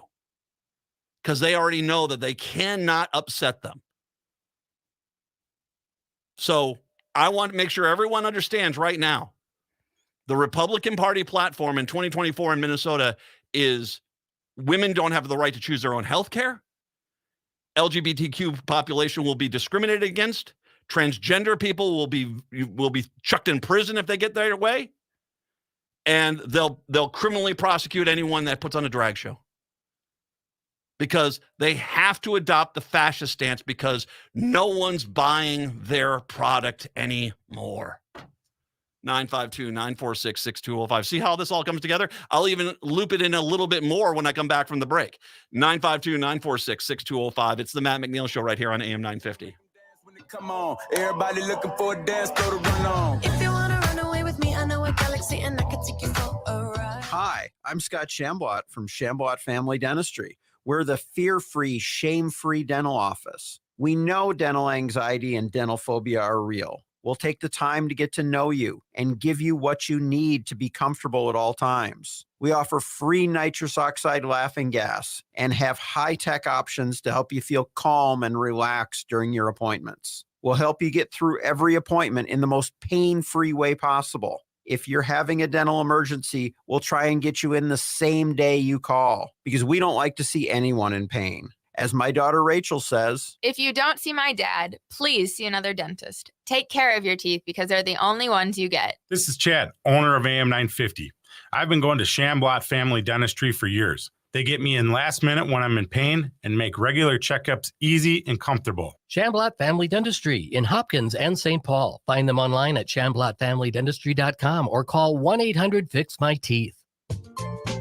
because they already know that they cannot upset them. So I want to make sure everyone understands right now, the Republican Party platform in 2024 in Minnesota is women don't have the right to choose their own health care. LGBTQ population will be discriminated against. Transgender people will be chucked in prison if they get their way. And they'll criminally prosecute anyone that puts on a drag show. Because they have to adopt the fascist stance because no one's buying their product anymore. 952-946-6205. See how this all comes together? I'll even loop it in a little bit more when I come back from the break. 952-946-6205. It's the Matt McNeil Show right here on AM 950. Come on, everybody looking for a dance floor to run on. If you want to run away with me, I know a galaxy and I can take you for a ride. Hi, I'm Scott Shambot from Shambot Family Dentistry. We're the fear-free, shame-free dental office. We know dental anxiety and dental phobia are real. We'll take the time to get to know you and give you what you need to be comfortable at all times. We offer free nitrous oxide laughing gas and have high-tech options to help you feel calm and relaxed during your appointments. We'll help you get through every appointment in the most pain-free way possible. If you're having a dental emergency, we'll try and get you in the same day you call because we don't like to see anyone in pain. As my daughter Rachel says, if you don't see my dad, please see another dentist. Take care of your teeth because they're the only ones you get. This is Chad, owner of AM 950. I've been going to Shambot Family Dentistry for years. They get me in last minute when I'm in pain and make regular checkups easy and comfortable. Shambot Family Dentistry in Hopkins and St. Paul. Find them online at shamblotfamilydentistry.com or call 1-800-FIX-MY-TEETH.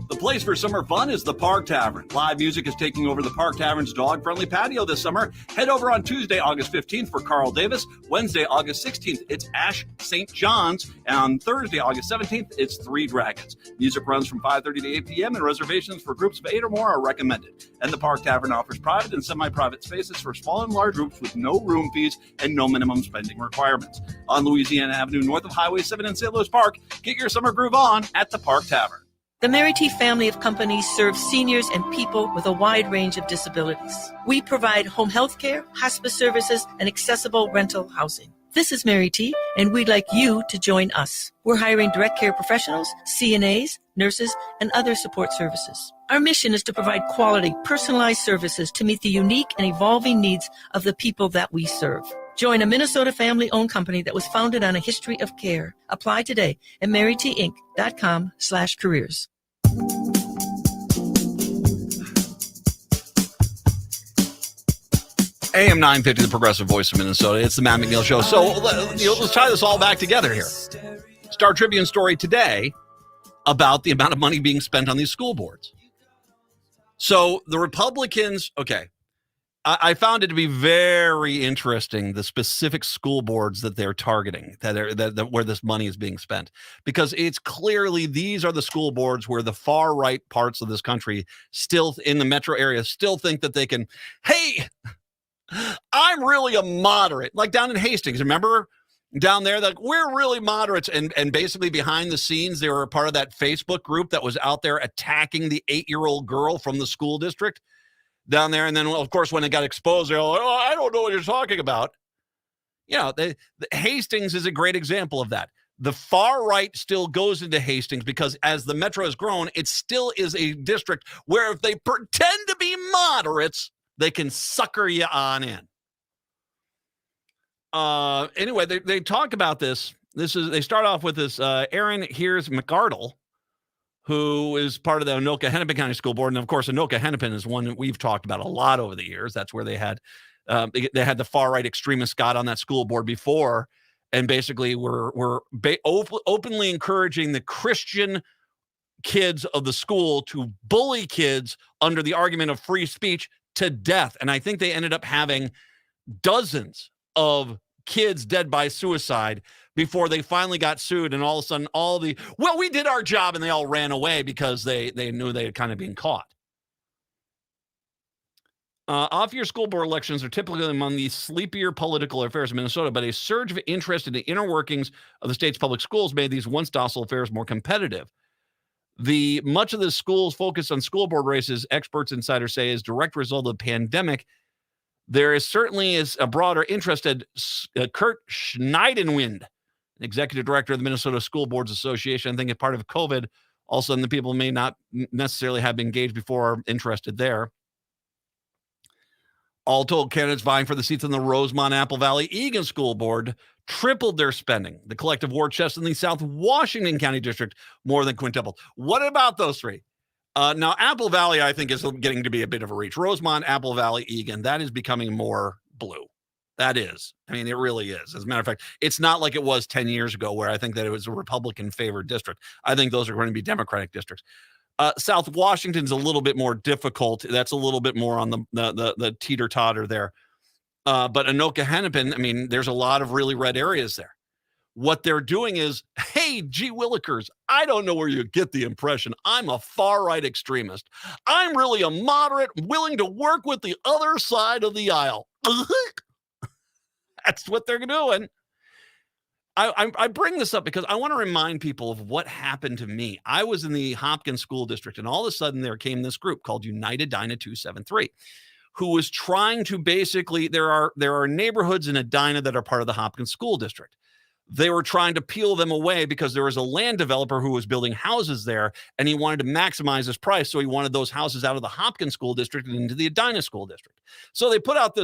The place for summer fun is the Park Tavern. Live music is taking over the Park Tavern's dog-friendly patio this summer. Head over on Tuesday, August 15th for Carl Davis. Wednesday, August 16th, it's Ash St. John's. And on Thursday, August 17th, it's Three Dragons. Music runs from 5:30 to 8 p.m. and reservations for groups of 8 or more are recommended. And the Park Tavern offers private and semi-private spaces for small and large groups with no room fees and no minimum spending requirements. On Louisiana Avenue, north of Highway 7 in St. Louis Park, get your summer groove on at the Park Tavern. The Merity family of companies serves seniors and people with a wide range of disabilities. We provide home health care, hospice services, and accessible rental housing. This is Merity, and we'd like you to join us. We're hiring direct care professionals, CNAs, nurses, and other support services. Our mission is to provide quality, personalized services to meet the unique and evolving needs of the people that we serve. Join a Minnesota family-owned company that was founded on a history of care. Apply today at MerityInc.com/careers. AM 950, the progressive voice of Minnesota. It's the Matt McNeil Show. So let's tie this all back together here. Star Tribune story today about the amount of money being spent on these school boards. So the Republicans, okay, I found it to be very interesting, the specific school boards that they're targeting, that where this money is being spent, because it's clearly these are the school boards where the far right parts of this country still in the metro area still think that they can, hey, I'm really a moderate, like down in Hastings. Remember down there, like we're really moderates, and basically behind the scenes, they were a part of that Facebook group that was out there attacking the 8-year-old girl from the school district down there. And then, well, of course, when it got exposed, they're like, oh, I don't know what you're talking about. You know, the Hastings is a great example of that. The far right still goes into Hastings because as the metro has grown, it still is a district where if they pretend to be moderates, they can sucker you on in. Anyway, they talk about this. They start off with this Aaron Hears McArdle, who is part of the Anoka-Hennepin County School Board. And of course, Anoka-Hennepin is one that we've talked about a lot over the years. That's where they had the far right extremists got on that school board before, and basically were openly encouraging the Christian kids of the school to bully kids under the argument of free speech to death. And I think they ended up having dozens of kids dead by suicide before they finally got sued, and all of a sudden we did our job, and they all ran away because they knew they had kind of been caught. Off-year school board elections are typically among the sleepier political affairs of Minnesota, but a surge of interest in the inner workings of the state's public schools made these once docile affairs more competitive. Much of the school's focus on school board races, experts insiders say, is direct result of the pandemic. There is certainly a broader interest at Kurt Schneidenwind, executive director of the Minnesota School Boards Association. I think it's part of COVID. Also, the people may not necessarily have been engaged before are interested there. All told, candidates vying for the seats on the Rosemont Apple Valley Egan School Board tripled their spending. The collective war chest in the South Washington County District more than quintupled. What about those three? Now, Apple Valley, I think, is getting to be a bit of a reach. Rosemont, Apple Valley, Egan, that is becoming more blue. That is. I mean, it really is. As a matter of fact, it's not like it was 10 years ago where I think that it was a Republican-favored district. I think those are going to be Democratic districts. South Washington's a little bit more difficult. That's a little bit more on the teeter-totter there. But Anoka Hennepin, I mean, there's a lot of really red areas there. What they're doing is, hey, gee willikers, I don't know where you get the impression I'm a far-right extremist. I'm really a moderate, willing to work with the other side of the aisle. That's what they're doing. I bring this up because I want to remind people of what happened to me. I was in the Hopkins School District, and all of a sudden there came this group called United Edina 273, who was trying to basically, there are neighborhoods in Edina that are part of the Hopkins School District. They were trying to peel them away because there was a land developer who was building houses there, and he wanted to maximize his price. So he wanted those houses out of the Hopkins School District and into the Edina School District. So they put out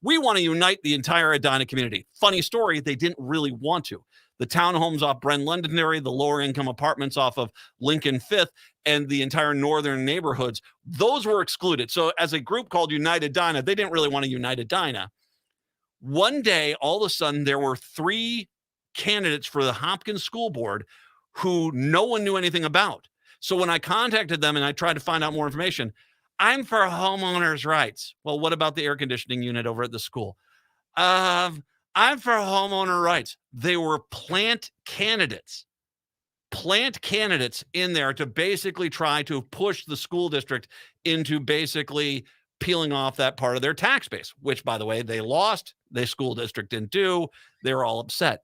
we want to unite the entire Edina community. Funny story, they didn't really want to. The townhomes off Bren Londonderry, the lower income apartments off of Lincoln Fifth, and the entire northern neighborhoods, those were excluded. So as a group called United Edina, they didn't really want to unite Edina. One day, all of a sudden, there were 3 candidates for the Hopkins School Board who no one knew anything about. So when I contacted them and I tried to find out more information, I'm for homeowners' rights. Well, what about the air conditioning unit over at the school? I'm for homeowner rights. They were plant candidates in there to basically try to push the school district into basically peeling off that part of their tax base, which, by the way, they lost. The school district didn't do. They were all upset.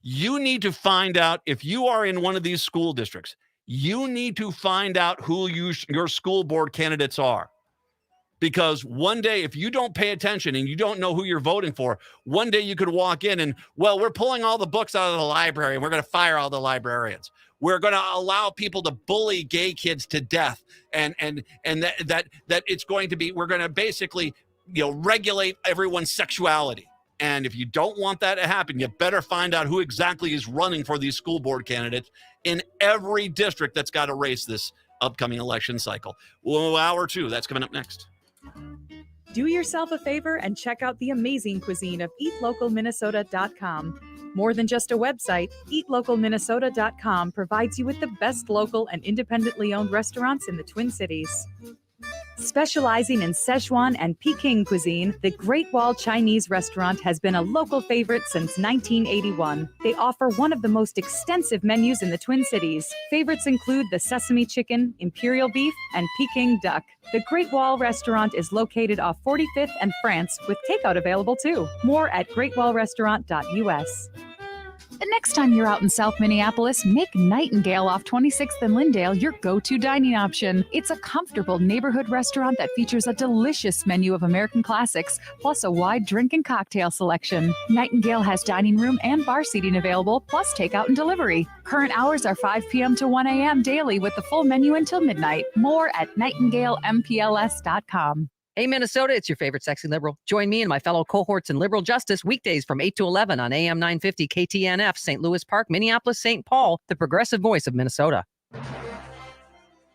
You need to find out, if you are in one of these school districts, you need to find out who your school board candidates are. Because one day, if you don't pay attention and you don't know who you're voting for, one day you could walk in and, well, we're pulling all the books out of the library and we're going to fire all the librarians. We're going to allow people to bully gay kids to death. And that it's going to be, we're going to basically, regulate everyone's sexuality. And if you don't want that to happen, you better find out who exactly is running for these school board candidates in every district that's got to race this upcoming election cycle. Well, hour 2, that's coming up next. Do yourself a favor and check out the amazing cuisine of eatlocalminnesota.com. More than just a website, eatlocalminnesota.com provides you with the best local and independently owned restaurants in the Twin Cities. Specializing in Szechuan and Peking cuisine, the Great Wall Chinese restaurant has been a local favorite since 1981. They offer one of the most extensive menus in the Twin Cities. Favorites include the sesame chicken, imperial beef, and Peking duck. The Great Wall restaurant is located off 45th and France, with takeout available too. More at greatwallrestaurant.us. The next time you're out in South Minneapolis, make Nightingale off 26th and Lyndale your go-to dining option. It's a comfortable neighborhood restaurant that features a delicious menu of American classics, plus a wide drink and cocktail selection. Nightingale has dining room and bar seating available, plus takeout and delivery. Current hours are 5 p.m. to 1 a.m. daily with the full menu until midnight. More at nightingalempls.com. Hey, Minnesota, it's your favorite sexy liberal. Join me and my fellow cohorts in liberal justice weekdays from 8 to 11 on AM 950 KTNF, St. Louis Park, Minneapolis, St. Paul, the progressive voice of Minnesota.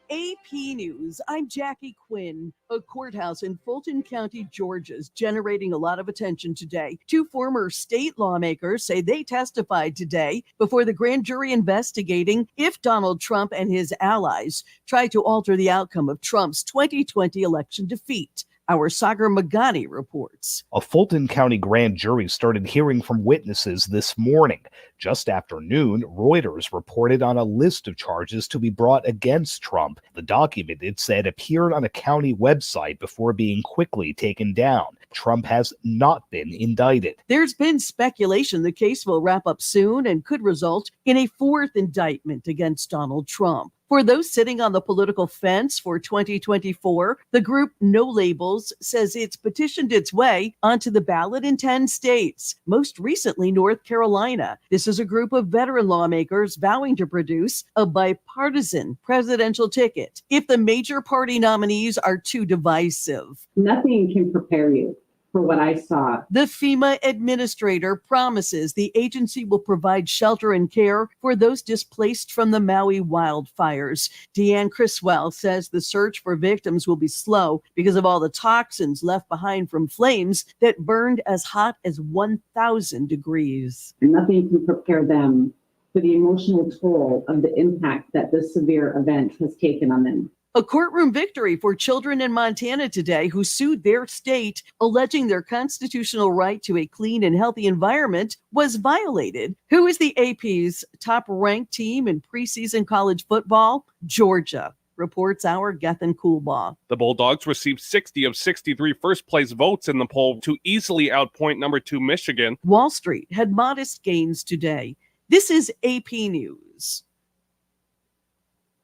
AP News, I'm Jackie Quinn. A courthouse in Fulton County, Georgia is generating a lot of attention today. 2 former state lawmakers say they testified today before the grand jury investigating if Donald Trump and his allies tried to alter the outcome of Trump's 2020 election defeat. Our Sagar Magani reports. A Fulton County grand jury started hearing from witnesses this morning. Just after noon, Reuters reported on a list of charges to be brought against Trump. The document, it said, appeared on a county website before being quickly taken down. Trump has not been indicted. There's been speculation the case will wrap up soon and could result in a 4th indictment against Donald Trump. For those sitting on the political fence for 2024, the group No Labels says it's petitioned its way onto the ballot in 10 states, most recently North Carolina. This is a group of veteran lawmakers vowing to produce a bipartisan presidential ticket if the major party nominees are too divisive. Nothing can prepare you for what I saw. The FEMA administrator promises the agency will provide shelter and care for those displaced from the Maui wildfires. Deanne Criswell says the search for victims will be slow because of all the toxins left behind from flames that burned as hot as 1,000 degrees. And nothing can prepare them for the emotional toll of the impact that this severe event has taken on them. A courtroom victory for children in Montana today who sued their state, alleging their constitutional right to a clean and healthy environment was violated. Who is the AP's top-ranked team in preseason college football? Georgia, reports our Gethin Coolbaugh. The Bulldogs received 60 of 63 first-place votes in the poll to easily outpoint number 2 Michigan. Wall Street had modest gains today. This is AP News.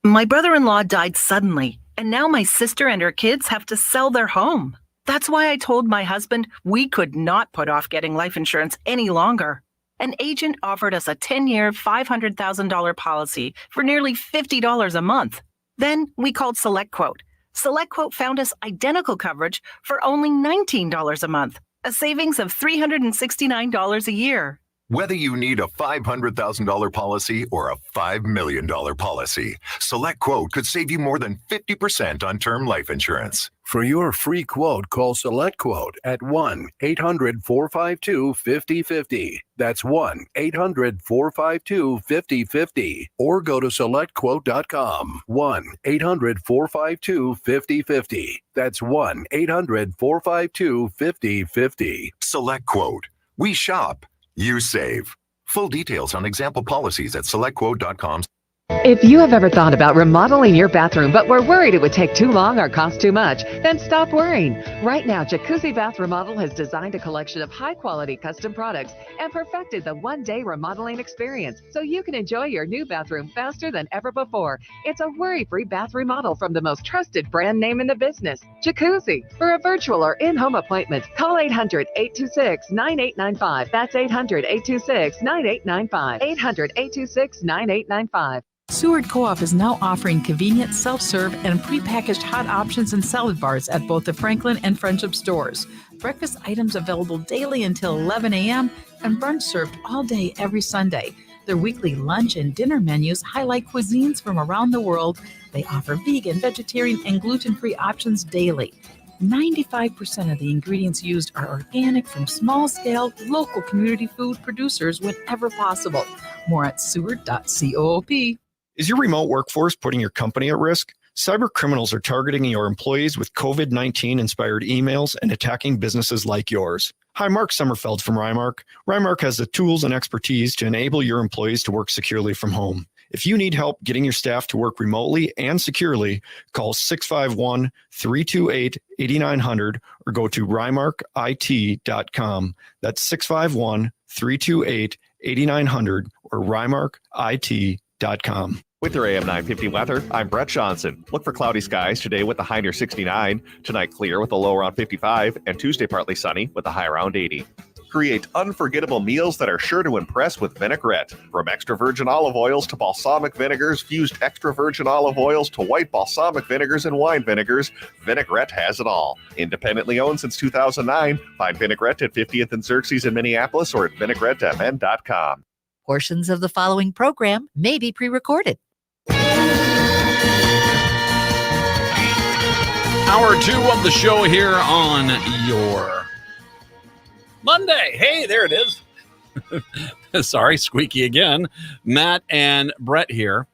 My brother-in-law died suddenly, and now my sister and her kids have to sell their home. That's why I told my husband we could not put off getting life insurance any longer. An agent offered us a 10-year, $500,000 policy for nearly $50 a month. Then we called SelectQuote. SelectQuote found us identical coverage for only $19 a month, a savings of $369 a year. Whether you need a $500,000 policy or a $5 million policy, SelectQuote could save you more than 50% on term life insurance. For your free quote, call SelectQuote at 1-800-452-5050. That's 1-800-452-5050. Or go to SelectQuote.com. 1-800-452-5050. That's 1-800-452-5050. SelectQuote. We shop. You save. Full details on example policies at selectquote.com. If you have ever thought about remodeling your bathroom but were worried it would take too long or cost too much, then stop worrying. Right now, Jacuzzi Bath Remodel has designed a collection of high-quality custom products and perfected the one-day remodeling experience so you can enjoy your new bathroom faster than ever before. It's a worry-free bath remodel from the most trusted brand name in the business, Jacuzzi. For a virtual or in-home appointment, call 800-826-9895. That's 800-826-9895. 800-826-9895. Seward Co-op is now offering convenient self-serve and prepackaged hot options and salad bars at both the Franklin and Friendship stores. Breakfast items available daily until 11 a.m. and brunch served all day every Sunday. Their weekly lunch and dinner menus highlight cuisines from around the world. They offer vegan, vegetarian, and gluten-free options daily. 95% of the ingredients used are organic from small-scale, local community food producers whenever possible. More at seward.coop. Is your remote workforce putting your company at risk? Cyber criminals are targeting your employees with COVID-19 inspired emails and attacking businesses like yours. Hi, Mark Sommerfeld from Rymark. Rymark has the tools and expertise to enable your employees to work securely from home. If you need help getting your staff to work remotely and securely, call 651-328-8900 or go to rymarkit.com. That's 651-328-8900 or rymarkit.com. With your AM 950 weather, I'm Brett Johnson. Look for cloudy skies today with a high near 69, tonight clear with a low around 55, and Tuesday partly sunny with a high around 80. Create unforgettable meals that are sure to impress with vinaigrette. From extra virgin olive oils to balsamic vinegars, fused extra virgin olive oils to white balsamic vinegars and wine vinegars, Vinaigrette has it all. Independently owned since 2009, find Vinaigrette at 50th and Xerxes in Minneapolis or at vinaigrettemn.com. Portions of the following program may be pre-recorded. Hour 2 of the show here on your Monday. Hey, there it is. Sorry, squeaky again. Matt and Brett here.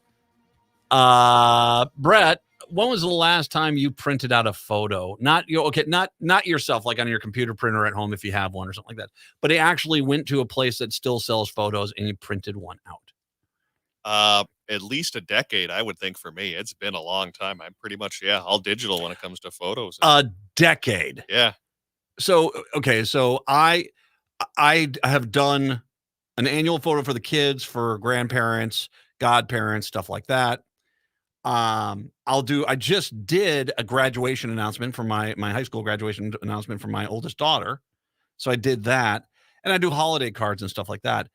Brett, when was the last time you printed out a photo? Not yourself, like on your computer printer at home if you have one or something like that, but it actually went to a place that still sells photos and you printed one out. At least a decade, I would think. For me, it's been a long time. I'm pretty much all digital when it comes to photos. A decade. Yeah. So I have done an annual photo for the kids, for grandparents, godparents, stuff like that. I just did a graduation announcement for my high school graduation announcement for my oldest daughter. So I did that, and I do holiday cards and stuff like that.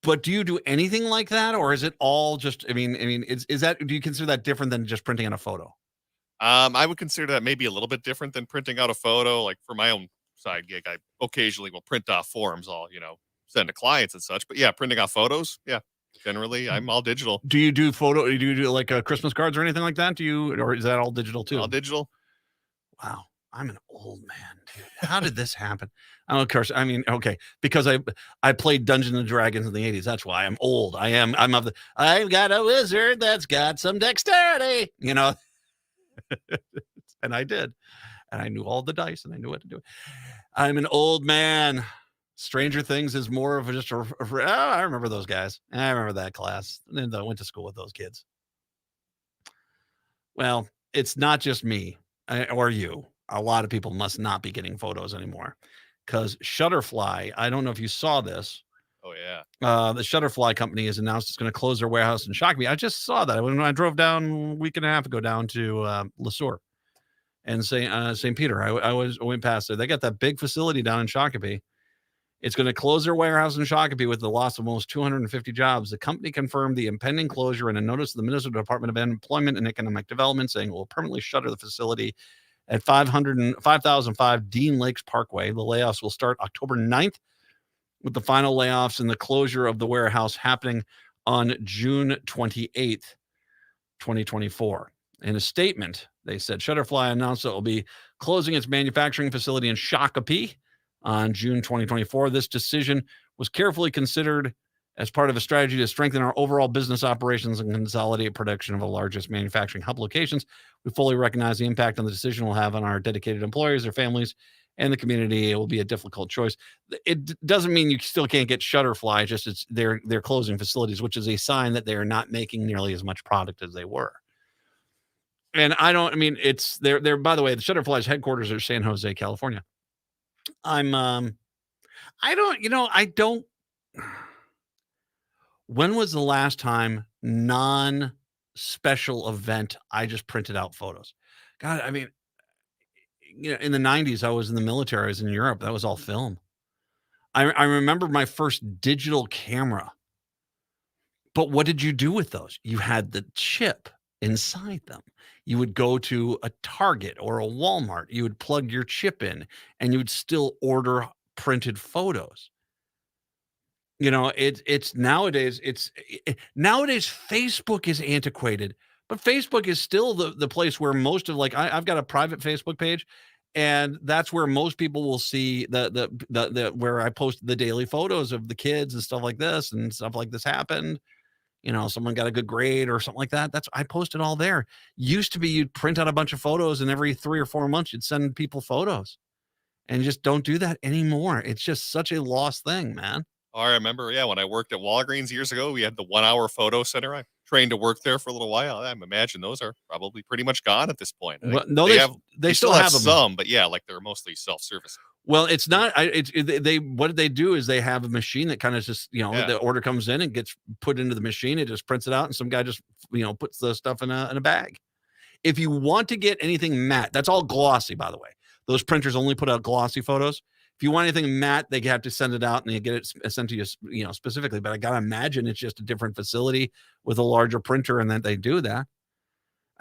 But do you do anything like that, or is it all just, I mean, is that, do you consider that different than just printing out a photo? I would consider that maybe a little bit different than printing out a photo. Like for my own side gig, I occasionally will print off forms. I'll, send to clients and such. But yeah, printing out photos. Yeah, generally I'm all digital. Do you do like Christmas cards or anything like that? Or is that all digital too? All digital. Wow. I'm an old man, dude. How did this happen? Of course, I mean, okay, because I played Dungeons and Dragons in the 80s. That's why I'm old. I've got a wizard that's got some dexterity, and I did. And I knew all the dice and I knew what to do. I'm an old man. Stranger Things is more of just I remember those guys. I remember that class. And I went to school with those kids. Well, it's not just me or you. A lot of people must not be getting photos anymore because Shutterfly, I don't know if you saw this. Oh, yeah. The Shutterfly company has announced it's going to close their warehouse in Shakopee. I just saw that when I drove down a week and a half ago down to Le Sueur and St. Peter. I went past there. They got that big facility down in Shakopee. It's going to close their warehouse in Shakopee with the loss of almost 250 jobs. The company confirmed the impending closure in a notice to the Minnesota Department of Employment and Economic Development, saying it will permanently shutter the facility at 5005 Dean Lakes Parkway. The layoffs will start October 9th, with the final layoffs and the closure of the warehouse happening on June 28th, 2024. In a statement, they said Shutterfly announced that it will be closing its manufacturing facility in Shakopee on June 2024. This decision was carefully considered as part of a strategy to strengthen our overall business operations and consolidate production of the largest manufacturing hub locations. We fully recognize the impact on the decision will have on our dedicated employees, their families, and the community. It will be a difficult choice. It doesn't mean you still can't get Shutterfly, just they're closing facilities, which is a sign that they are not making nearly as much product as they were. And it's they're by the way, the Shutterfly's headquarters are San Jose, California. When was the last time non-special event I just printed out photos? God, in the 90s, I was in the military. I was in Europe. That was all film. I remember my first digital camera. But what did you do with those? You had the chip inside them. You would go to a Target or a Walmart. You would plug your chip in, and you would still order printed photos. It's nowadays. Nowadays Facebook is antiquated, but Facebook is still the place where most of I've got a private Facebook page, and that's where most people will see the where I post the daily photos of the kids and stuff like this, and stuff like this happened. Someone got a good grade or something like that. I posted all there. Used to be you'd print out a bunch of photos, and every 3 or 4 months you'd send people photos, and just don't do that anymore. It's just such a lost thing, man. Oh, I remember, when I worked at Walgreens years ago, we had the 1-hour photo center. I trained to work there for a little while. I imagine those are probably pretty much gone at this point. Well, no, they still have them. Some, but they're mostly self-service. Well, it's not. What they do is they have a machine that kind of just the order comes in and gets put into the machine. It just prints it out, and some guy just puts the stuff in a bag. If you want to get anything matte, that's all glossy, by the way. Those printers only put out glossy photos. If you want anything matte, they have to send it out and they get it sent to you, specifically. But I gotta imagine it's just a different facility with a larger printer, and that they do that.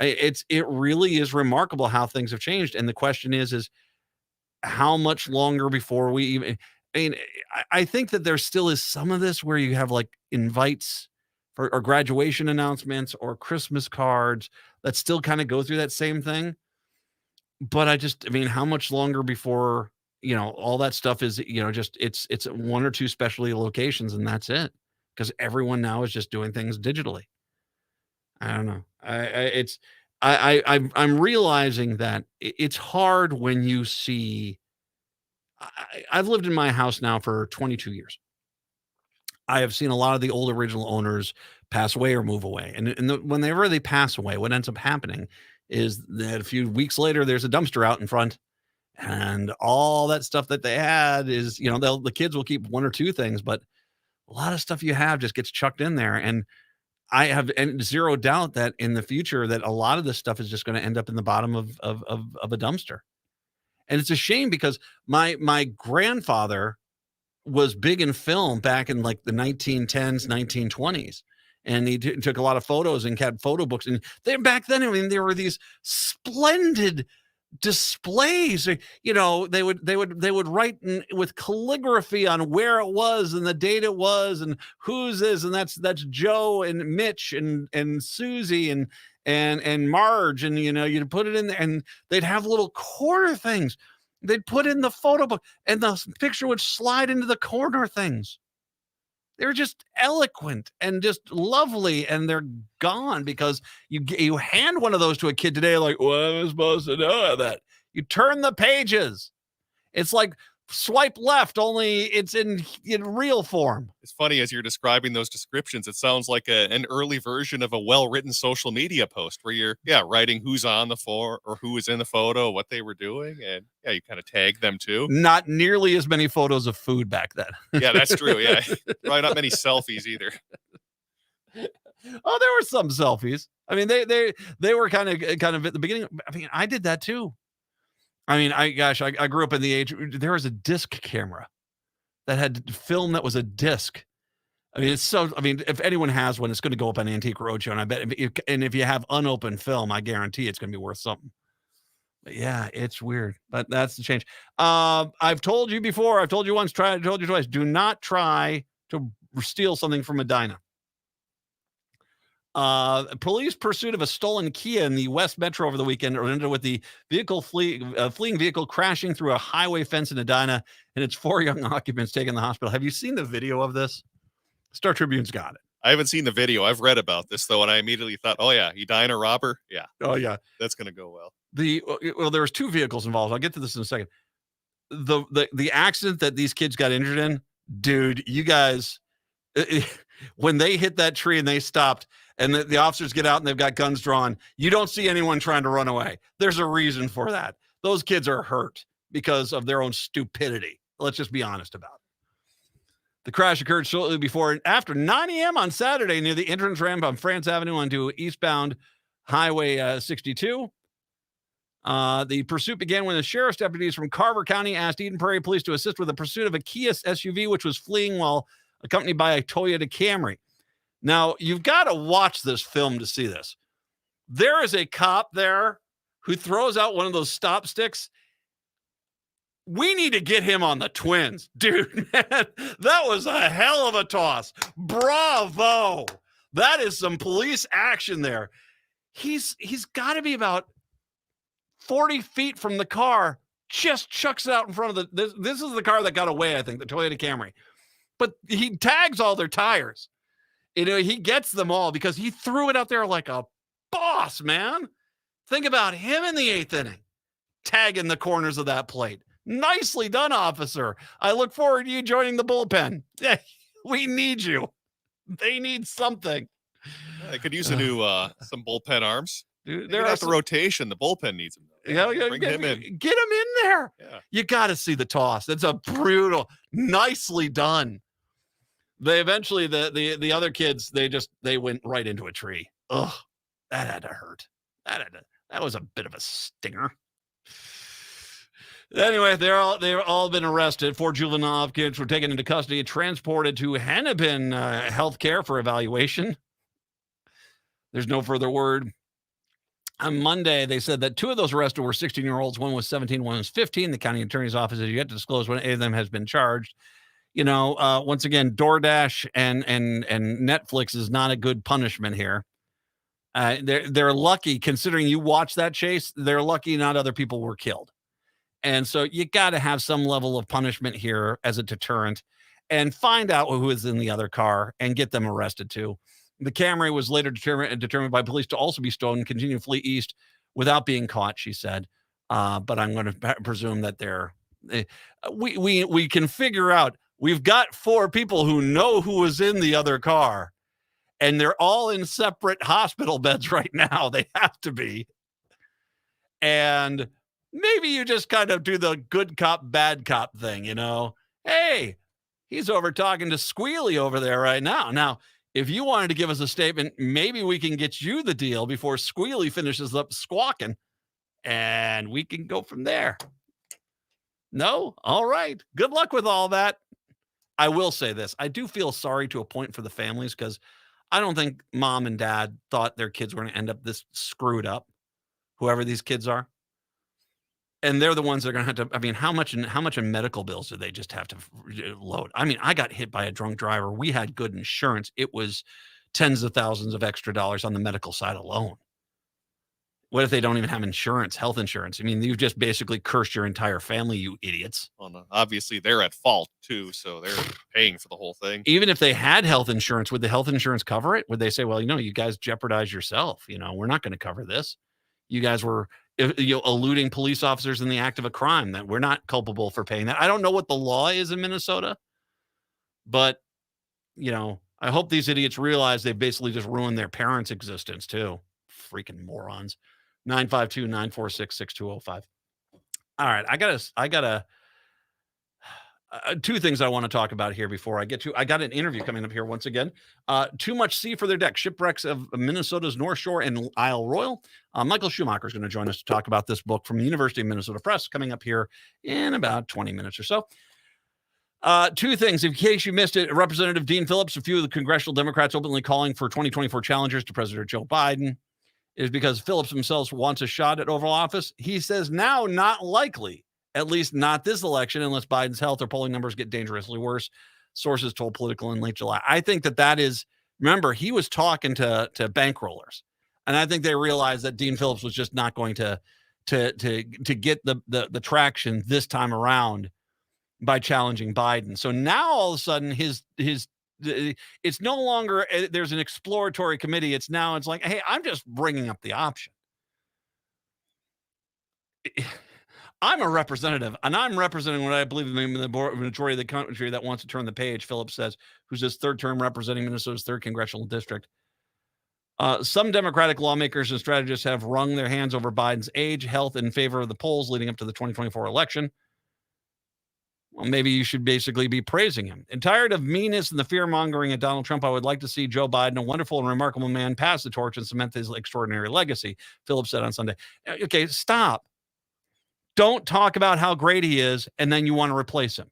It really is remarkable how things have changed. And the question is how much longer before we even? I think that there still is some of this where you have invites for or graduation announcements or Christmas cards that still kind of go through that same thing. But how much longer before? All that stuff is, it's 1 or 2 specialty locations, and that's it, because everyone now is just doing things digitally. I don't know. I'm realizing that it's hard when you see. I've lived in my house now for 22 years. I have seen a lot of the old original owners pass away or move away, and whenever they pass away, what ends up happening is that a few weeks later, there's a dumpster out in front. And all that stuff that they had is, the kids will keep 1 or 2 things, but a lot of stuff you have just gets chucked in there. And I have zero doubt that in the future that a lot of this stuff is just going to end up in the bottom of a dumpster. And it's a shame because my grandfather was big in film back in like the 1910s, 1920s. And he took a lot of photos and kept photo books. And back then, I mean, there were these splendid displays. You know, they would write with calligraphy on where it was and the date it was and whose is, and that's Joe and Mitch and Susie and Marge, and you know, you'd put it in there, and they'd have little corner things. They'd put in the photo book, and the picture would slide into the corner things. They're just eloquent and just lovely, and they're gone because you hand one of those to a kid today, like, what am I supposed to know that? You turn the pages. It's like swipe left, only it's in real form. It's funny, as you're describing those descriptions, it sounds like an early version of a well-written social media post where you're writing who's on the floor or who was in the photo, what they were doing, and you kind of tag them too. Not nearly as many photos of food back then. Yeah, that's true. Yeah, probably not many selfies either. Oh, there were some selfies. I mean, they were kind of at the beginning. I mean, I did that too. I mean, I grew up in the age, there was a disc camera that had film that was a disc. I mean, if anyone has one, it's going to go up on Antique Roadshow, and I bet, if you have unopened film, I guarantee it's going to be worth something. But yeah, it's weird, but that's the change. I've told you before, I've told you once, I told you twice, do not try to steal something from Medina. Police pursuit of a stolen Kia in the West Metro over the weekend ended with the vehicle fleeing vehicle crashing through a highway fence in Edina, and its 4 young occupants taken to the hospital. Have you seen the video of this? Star Tribune's got it. I haven't seen the video. I've read about this though, and I immediately thought, oh yeah, Edina robber. Yeah. Oh yeah, that's gonna go well. There was 2 vehicles involved. I'll get to this in a second. The accident that these kids got injured in, dude, you guys, when they hit that tree and they stopped, and the officers get out and they've got guns drawn, you don't see anyone trying to run away. There's a reason for that. Those kids are hurt because of their own stupidity. Let's just be honest about it. The crash occurred shortly before and after 9 a.m. on Saturday near the entrance ramp on France Avenue onto eastbound Highway 62. The pursuit began when the sheriff's deputies from Carver County asked Eden Prairie Police to assist with the pursuit of a Kia SUV, which was fleeing while accompanied by a Toyota Camry. Now, you've got to watch this film to see this. There is a cop there who throws out one of those stop sticks. We need to get him on the Twins. Dude, man, that was a hell of a toss. Bravo. That is some police action there. He's got to be about 40 feet from the car, just chucks it out in front of this is the car that got away, I think, the Toyota Camry. But he tags all their tires. You know, he gets them all because he threw it out there like a boss, man. Think about him in the 8th inning, tagging the corners of that plate. Nicely done, officer. I look forward to you joining the bullpen. We need you. They need something. I could use a new some bullpen arms. Dude, they're not the rotation. The bullpen needs them. Bring him in. Get him in there. Yeah. You got to see the toss. It's a brutal, nicely done. They eventually, the other kids, they went right into a tree. Ugh, that had to hurt. That was a bit of a stinger. Anyway, they've all been arrested. 4 juvenile kids were taken into custody and transported to Hennepin Healthcare for evaluation. There's no further word. On Monday, they said that 2 of those arrested were 16-year-olds. One was 17, one was 15. The county attorney's office has yet to disclose when any of them has been charged. You know, once again, DoorDash and Netflix is not a good punishment here. They're lucky, considering you watch that chase, they're lucky not other people were killed. And so you got to have some level of punishment here as a deterrent and find out who is in the other car and get them arrested too. The Camry was later determined by police to also be stolen and continue to flee east without being caught, she said. But I'm going to presume that we can figure out. We've got 4 people who know who was in the other car, and they're all in separate hospital beds right now. They have to be. And maybe you just kind of do the good cop, bad cop thing, you know? Hey, he's over talking to Squealy over there right now. Now, If you wanted to give us a statement, maybe we can get you the deal before Squealy finishes up squawking, and we can go from there. No? All right. Good luck with all that. I will say this. I do feel sorry to a point for the families because I don't think mom and dad thought their kids were going to end up this screwed up, whoever these kids are. And they're the ones that are going to have to, I mean, how much in medical bills do they just have to load? I mean, I got hit by a drunk driver. We had good insurance. It was tens of thousands of extra dollars on the medical side alone. What if they don't even have insurance, health insurance? I mean, you've just basically cursed your entire family, you idiots. Well, no, obviously they're at fault too, so they're paying for the whole thing. Even if they had health insurance, would the health insurance cover it? Would they say, well, you guys jeopardized yourself. We're not going to cover this. You guys were eluding police officers in the act of a crime, that we're not culpable for paying that. I don't know what the law is in Minnesota, but, I hope these idiots realize they basically just ruined their parents' existence too. Freaking morons. 952-946-6205. All right. I got two things I want to talk about here before I get to. I got an interview coming up here once again. Too much sea for their deck. Shipwrecks of Minnesota's North Shore and Isle Royal. Michael Schumacher is going to join us to talk about this book from the University of Minnesota Press, coming up here in about 20 minutes or so. Two things, in case you missed it. Representative Dean Phillips, a few of the congressional Democrats openly calling for 2024 challengers to President Joe Biden, is because Phillips himself wants a shot at Oval Office. He says now not likely, at least not this election, unless Biden's health or polling numbers get dangerously worse. Sources told Political in late July. I think that is, remember, he was talking to bankrollers, and I think they realized that Dean Phillips was just not going to get the traction this time around by challenging Biden. So now all of a sudden it's no longer there's an exploratory committee. It's like, hey, I'm just bringing up the option. I'm a representative, and I'm representing what I believe the majority of the country that wants to turn the page, Phillips says, who's his third term representing Minnesota's 3rd congressional district. Some Democratic lawmakers and strategists have wrung their hands over Biden's age, health in favor of the polls leading up to the 2024 election. Well, maybe you should basically be praising him. And tired of meanness and the fear-mongering of Donald Trump, I would like to see Joe Biden, a wonderful and remarkable man, pass the torch and cement his extraordinary legacy, Phillips said on Sunday. Okay, stop. Don't talk about how great he is, and then you want to replace him.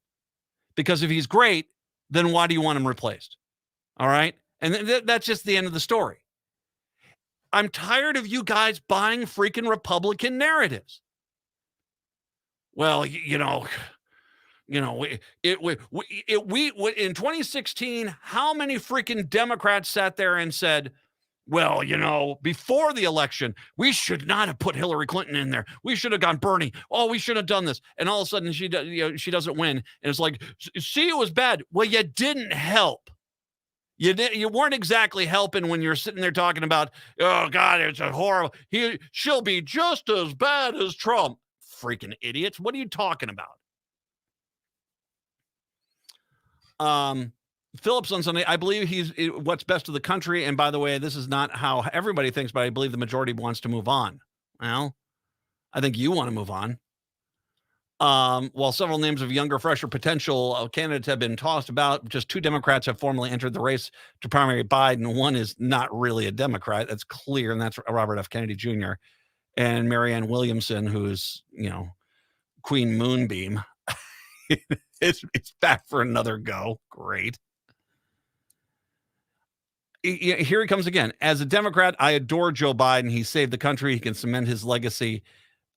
Because if he's great, then why do you want him replaced? All right? And that's just the end of the story. I'm tired of you guys buying freaking Republican narratives. Well, we in 2016, how many freaking Democrats sat there and said, well, before the election, we should not have put Hillary Clinton in there. We should have gone Bernie. Oh, we should have done this. And all of a sudden she doesn't win. And it's like, see, it was bad. Well, you didn't help. You weren't exactly helping when you're sitting there talking about, oh God, it's a horrible. She'll be just as bad as Trump. Freaking idiots. What are you talking about? Phillips on Sunday, I believe he's what's best to the country. And by the way, this is not how everybody thinks, but I believe the majority wants to move on. Well, I think you want to move on. While several names of younger, fresher potential candidates have been tossed about, just 2 Democrats have formally entered the race to primary Biden. One is not really a Democrat. That's clear. And that's Robert F. Kennedy Jr. and Marianne Williamson, who's, Queen Moonbeam. It's back for another go. Great. Here he comes again. As a Democrat, I adore Joe Biden. He saved the country. He can cement his legacy.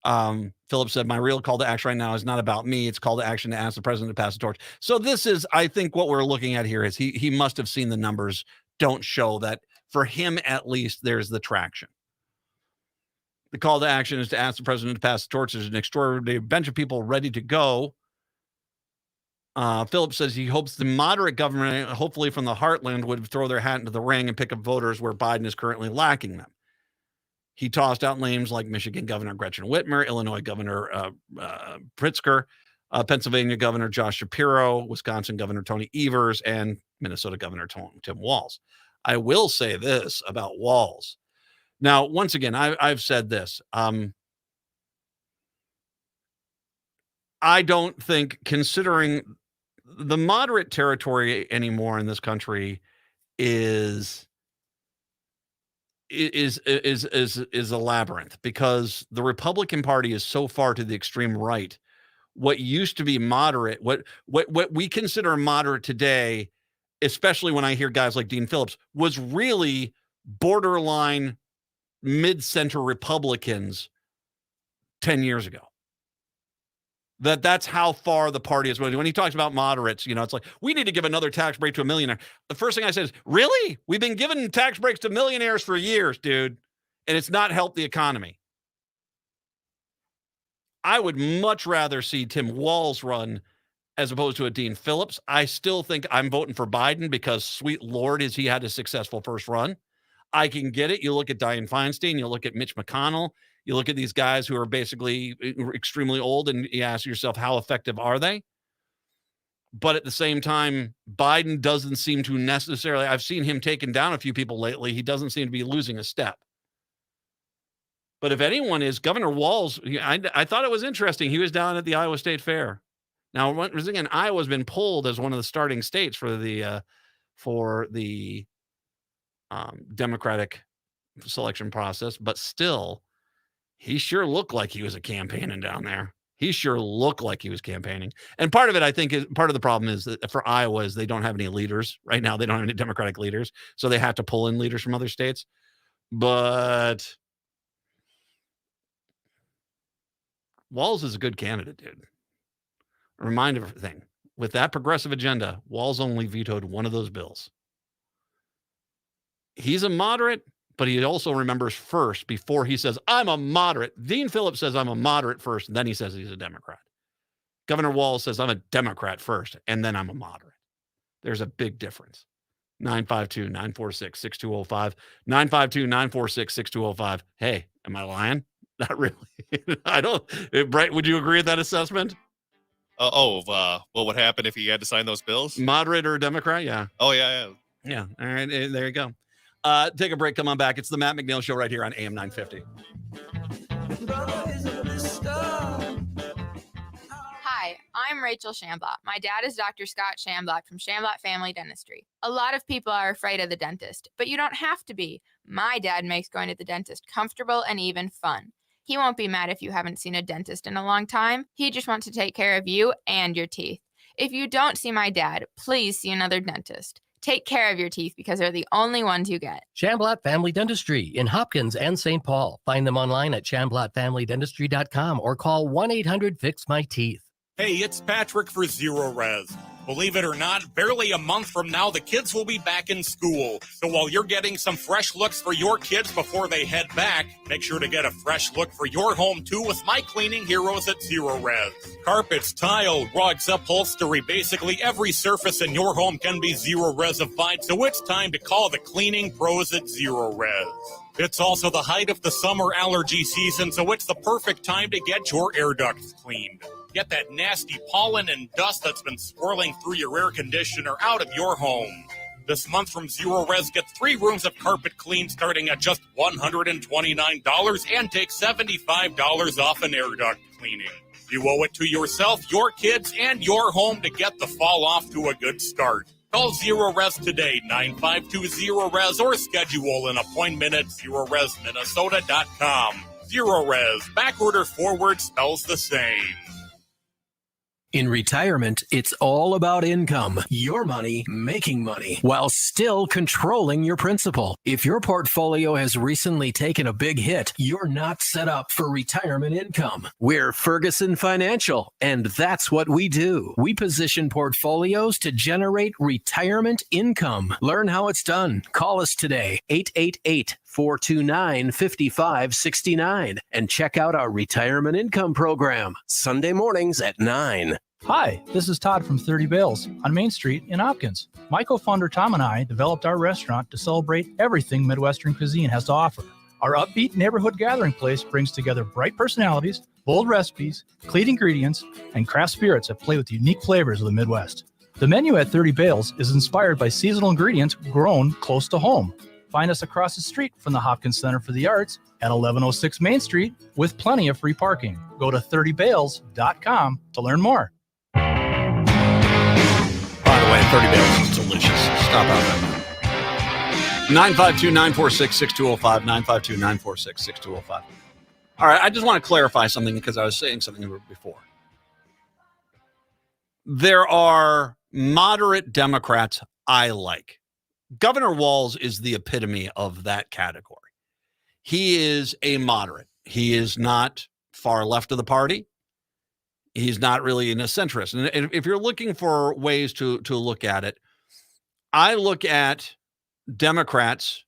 Phillips said, my real call to action right now is not about me. It's call to action to ask the president to pass the torch. So this is, I think what we're looking at here is he must have seen the numbers don't show that for him, at least there's the traction. The call to action is to ask the president to pass the torch. There's an extraordinary bench of people ready to go. Phillips says he hopes the moderate government, hopefully from the heartland, would throw their hat into the ring and pick up voters where Biden is currently lacking them. He tossed out names like Michigan Governor Gretchen Whitmer, Illinois Governor Pritzker, Pennsylvania Governor Josh Shapiro, Wisconsin Governor Tony Evers, and Minnesota Governor Tim Walz. I will say this about Walz. Now, once again, I've said this. I don't think, considering the moderate territory anymore in this country is a labyrinth, because the Republican Party is so far to the extreme right. What used to be moderate, what we consider moderate today, especially when I hear guys like Dean Phillips, was really borderline mid-center Republicans 10 years ago. That's how far the party is moving. When he talks about moderates, it's like, we need to give another tax break to a millionaire. The first thing I said is, really? We've been giving tax breaks to millionaires for years, dude, and it's not helped the economy. I would much rather see Tim Walz run as opposed to a Dean Phillips. I still think I'm voting for Biden because, sweet Lord, has he had a successful first run. I can get it. You look at Dianne Feinstein, you look at Mitch McConnell, you look at these guys who are basically extremely old, and you ask yourself, how effective are they? But at the same time, Biden doesn't seem to necessarily, I've seen him taking down a few people lately. He doesn't seem to be losing a step. But if anyone is, Governor Walz, I thought it was interesting. He was down at the Iowa State Fair. Now, once again, Iowa's been pulled as one of the starting states for the Democratic selection process, but still, he sure looked like he was campaigning down there. He sure looked like he was campaigning. And part of it, I think, is part of the problem is that for Iowa is they don't have any leaders right now. They don't have any Democratic leaders, so they have to pull in leaders from other states. But Walz is a good candidate, dude. A reminder thing. With that progressive agenda, Walz only vetoed one of those bills. He's a moderate, but he also remembers first before he says, I'm a moderate. Dean Phillips says, I'm a moderate first, and then he says he's a Democrat. Governor Walz says, I'm a Democrat first, and then I'm a moderate. There's a big difference. 952-946-6205. 952-946-6205. Hey, am I lying? Not really. I don't. Bright, would you agree with that assessment? What would happen if he had to sign those bills? Moderate or Democrat? Yeah. Oh, yeah. Yeah. All right. There you go. Take a break. Come on back. It's the Matt McNeil Show right here on AM 950. Hi, I'm Rachel Shamblatt. My dad is Dr. Scott Shamblatt from Shamblatt Family Dentistry. A lot of people are afraid of the dentist, but you don't have to be. My dad makes going to the dentist comfortable and even fun. He won't be mad if you haven't seen a dentist in a long time. He just wants to take care of you and your teeth. If you don't see my dad, please see another dentist. Take care of your teeth because they're the only ones you get. Shamblatt Family Dentistry in Hopkins and St. Paul. Find them online at shamblattfamilydentistry.com or call 1-800-FIX-MY-TEETH. Hey, it's Patrick for Zero Res. Believe it or not, barely a month from now, the kids will be back in school. So while you're getting some fresh looks for your kids before they head back, make sure to get a fresh look for your home too with my cleaning heroes at Zero Res. Carpets, tile, rugs, upholstery, basically every surface in your home can be Zero Resified, so it's time to call the cleaning pros at Zero Res. It's also the height of the summer allergy season, so it's the perfect time to get your air ducts cleaned. Get that nasty pollen and dust that's been swirling through your air conditioner out of your home. This month from Zero Res, get 3 rooms of carpet clean starting at just $129 and take $75 off an air duct cleaning. You owe it to yourself, your kids, and your home to get the fall off to a good start. Call Zero Res today, 952-ZERO-RES, or schedule an appointment at ZeroResMinnesota.com. Zero Res, backward or forward spells the same. In retirement, it's all about income, your money making money, while still controlling your principal. If your portfolio has recently taken a big hit, you're not set up for retirement income. We're Ferguson Financial, and that's what we do. We position portfolios to generate retirement income. Learn how it's done. Call us today, 888-429-5569, and check out our retirement income program, Sunday mornings at 9. Hi, this is Todd from 30 Bales on Main Street in Hopkins. My co-founder Tom and I developed our restaurant to celebrate everything Midwestern cuisine has to offer. Our upbeat neighborhood gathering place brings together bright personalities, bold recipes, clean ingredients, and craft spirits that play with the unique flavors of the Midwest. The menu at 30 Bales is inspired by seasonal ingredients grown close to home. Find us across the street from the Hopkins Center for the Arts at 1106 Main Street with plenty of free parking. Go to 30bales.com to learn more. By the way, 30 Bales is delicious. Stop out there. 952-946-6205, 952-946-6205. All right, I just want to clarify something because I was saying something before. There are moderate Democrats I like. Governor Walz is the epitome of that category. He is a moderate. He is not far left of the party. He's not really a centrist. And if you're looking for ways to look at it, I look at Democrats,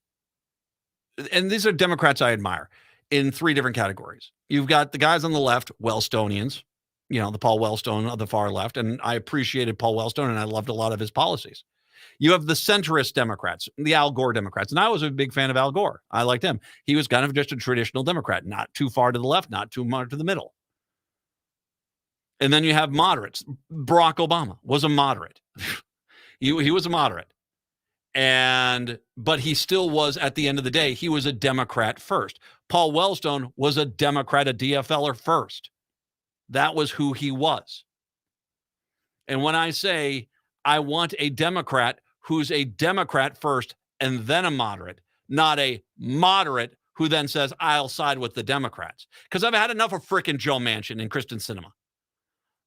and these are Democrats I admire, in three different categories. You've got the guys on the left, Wellstonians, the Paul Wellstone of the far left, and I appreciated Paul Wellstone, and I loved a lot of his policies. You have the centrist Democrats, the Al Gore Democrats, and I was a big fan of Al Gore. I liked him. He was kind of just a traditional Democrat, not too far to the left, not too much to the middle. And then you have moderates. Barack Obama was a moderate. He was a moderate. But he still was, at the end of the day, he was a Democrat first. Paul Wellstone was a Democrat, a DFLer first. That was who he was. And when I say I want a Democrat who's a Democrat first and then a moderate, not a moderate who then says, I'll side with the Democrats. Because I've had enough of frickin' Joe Manchin and Kristen Sinema.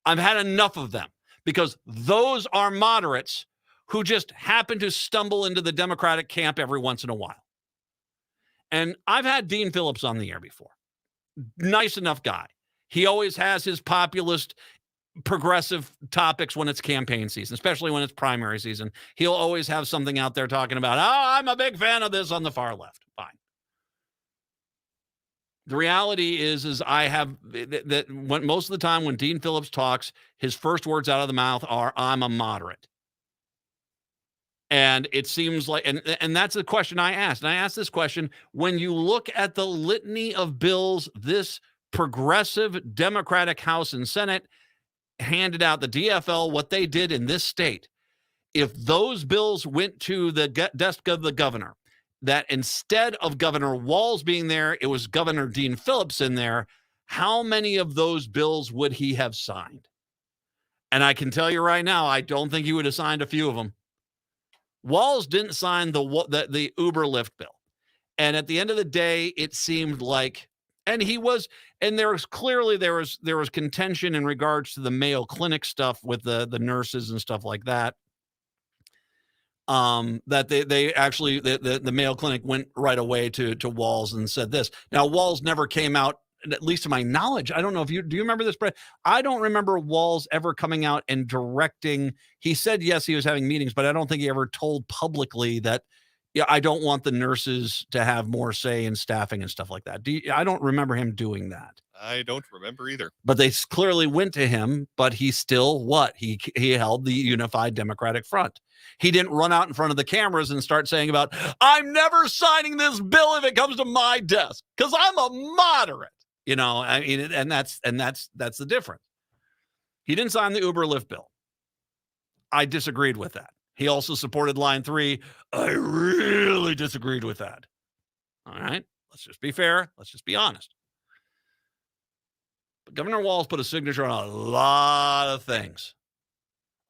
I've had enough of them because those are moderates who just happen to stumble into the Democratic camp every once in a while. And I've had Dean Phillips on the air before. Nice enough guy. He always has his populist, progressive topics when it's campaign season, especially when it's primary season. He'll always have something out there talking about, I'm a big fan of this on the far left. Fine. The reality is I have that when most of the time when Dean Phillips talks, his first words out of the mouth are, I'm a moderate. And it seems like, and that's the question I asked. And I asked this question, when you look at the litany of bills this progressive Democratic House and Senate handed out, the DFL, what they did in this state, if those bills went to the desk of the governor, that instead of Governor Walz being there, it was Governor Dean Phillips in there, how many of those bills would he have signed? And I can tell you right now, I don't think he would have signed a few of them. Walz didn't sign the Uber Lyft bill. And at the end of the day, it seemed like, and there was clearly there was contention in regards to the Mayo Clinic stuff with the nurses and stuff like that. That they actually, the Mayo Clinic went right away to Walz and said this. Now, Walz never came out, at least to my knowledge. I don't know if do you remember this, Brett? I don't remember Walz ever coming out and directing. He said, yes, he was having meetings, but I don't think he ever told publicly that, yeah, I don't want the nurses to have more say in staffing and stuff like that. I don't remember him doing that. I don't remember either. But they clearly went to him, but he still he held the unified Democratic front. He didn't run out in front of the cameras and start saying about, I'm never signing this bill if it comes to my desk because I'm a moderate. I mean, and that's the difference. He didn't sign the Uber Lyft bill. I disagreed with that. He also supported line 3. I really disagreed with that. All right. Let's just be fair. Let's just be honest. But Governor Walz put a signature on a lot of things,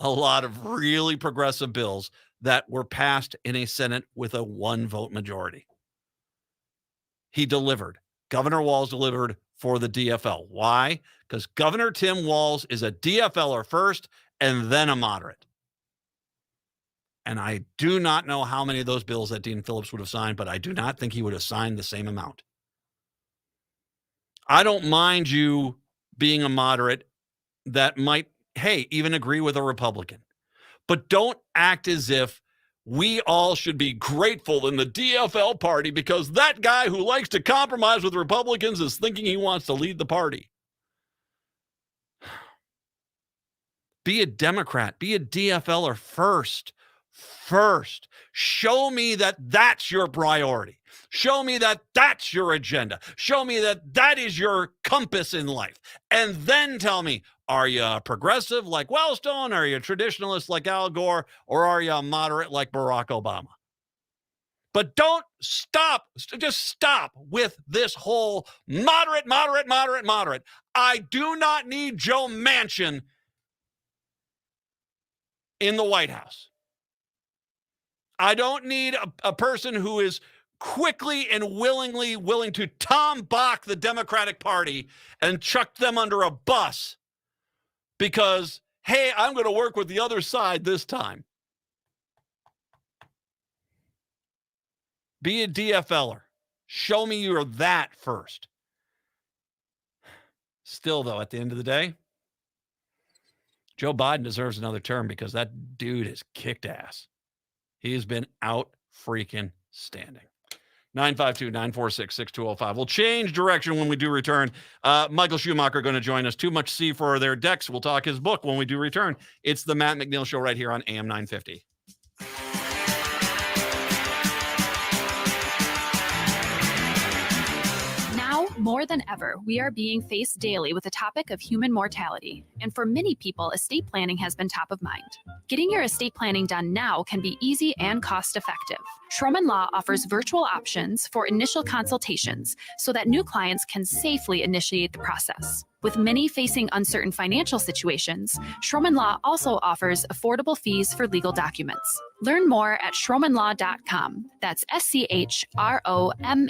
a lot of really progressive bills that were passed in a Senate with a 1-vote majority. He delivered. Governor Walz delivered for the DFL. Why? Because Governor Tim Walz is a DFLer first and then a moderate. And I do not know how many of those bills that Dean Phillips would have signed, but I do not think he would have signed the same amount. I don't mind you being a moderate that might, even agree with a Republican. But don't act as if we all should be grateful in the DFL party because that guy who likes to compromise with Republicans is thinking he wants to lead the party. Be a Democrat. Be a DFLer first. Show me that that's your priority. Show me that that's your agenda. Show me that that is your compass in life. And then tell me, are you a progressive like Wellstone? Are you a traditionalist like Al Gore? Or are you a moderate like Barack Obama? But don't stop. Just stop with this whole moderate. I do not need Joe Manchin in the White House. I don't need a person who is quickly and willingly willing to Tom Bach the Democratic Party and chuck them under a bus because, hey, I'm going to work with the other side this time. Be a DFLer. Show me you're that first. Still, though, at the end of the day, Joe Biden deserves another term because that dude has kicked ass. He has been out freaking standing. 952-946-6205. We'll change direction when we do return. Michael Schumacher going to join us. Too much C for their decks. We'll talk his book when we do return. It's the Matt McNeil Show right here on AM 950. Now, more than ever, we are being faced daily with the topic of human mortality. And for many people, estate planning has been top of mind. Getting your estate planning done now can be easy and cost-effective. Schroman Law offers virtual options for initial consultations so that new clients can safely initiate the process. With many facing uncertain financial situations, Schroman Law also offers affordable fees for legal documents. Learn more at schromanlaw.com. That's SCHROMEN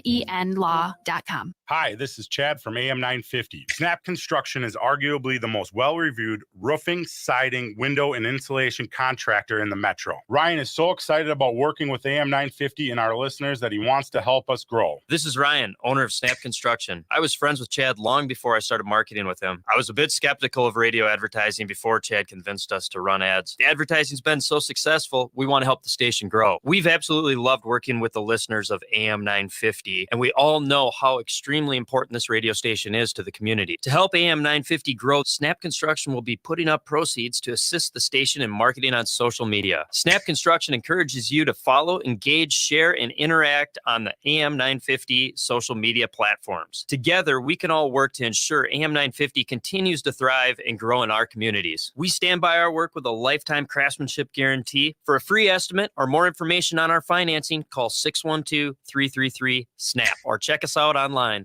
law.com. Hi, this is Chad from AM 950. Snap Construction is arguably the most well-reviewed roofing, siding, window, and insulation contractor in the metro. Ryan is so excited about working with AM 950 and our listeners that he wants to help us grow. This is Ryan, owner of Snap Construction. I was friends with Chad long before I started marketing with him. I was a bit skeptical of radio advertising before Chad convinced us to run ads. The advertising's been so successful, we want to help the station grow. We've absolutely loved working with the listeners of AM 950, and we all know how extremely important this radio station is to the community. To help AM 950 grow, Snap Construction will be putting up proceeds to assist the station in marketing on social media. Snap Construction encourages you to follow, engage, share, and interact on the AM 950 social media platforms. Together, we can all work to ensure AM 950 continues to thrive and grow in our communities. We stand by our work with a lifetime craftsmanship guarantee. For a free estimate or more information on our financing, call 612-333-SNAP or check us out online.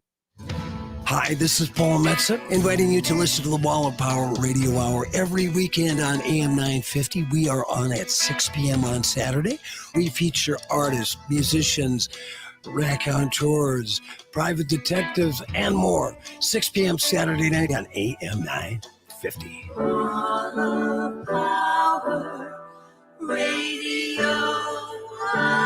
Hi, this is Paul Metza, inviting you to listen to the Wallen Power Radio Hour every weekend on AM 950. We are on at 6 p.m. on Saturday. We feature artists, musicians, raconteurs, private detectives, and more. 6 p.m. Saturday night on AM 950. Wallen Power Radio Hour.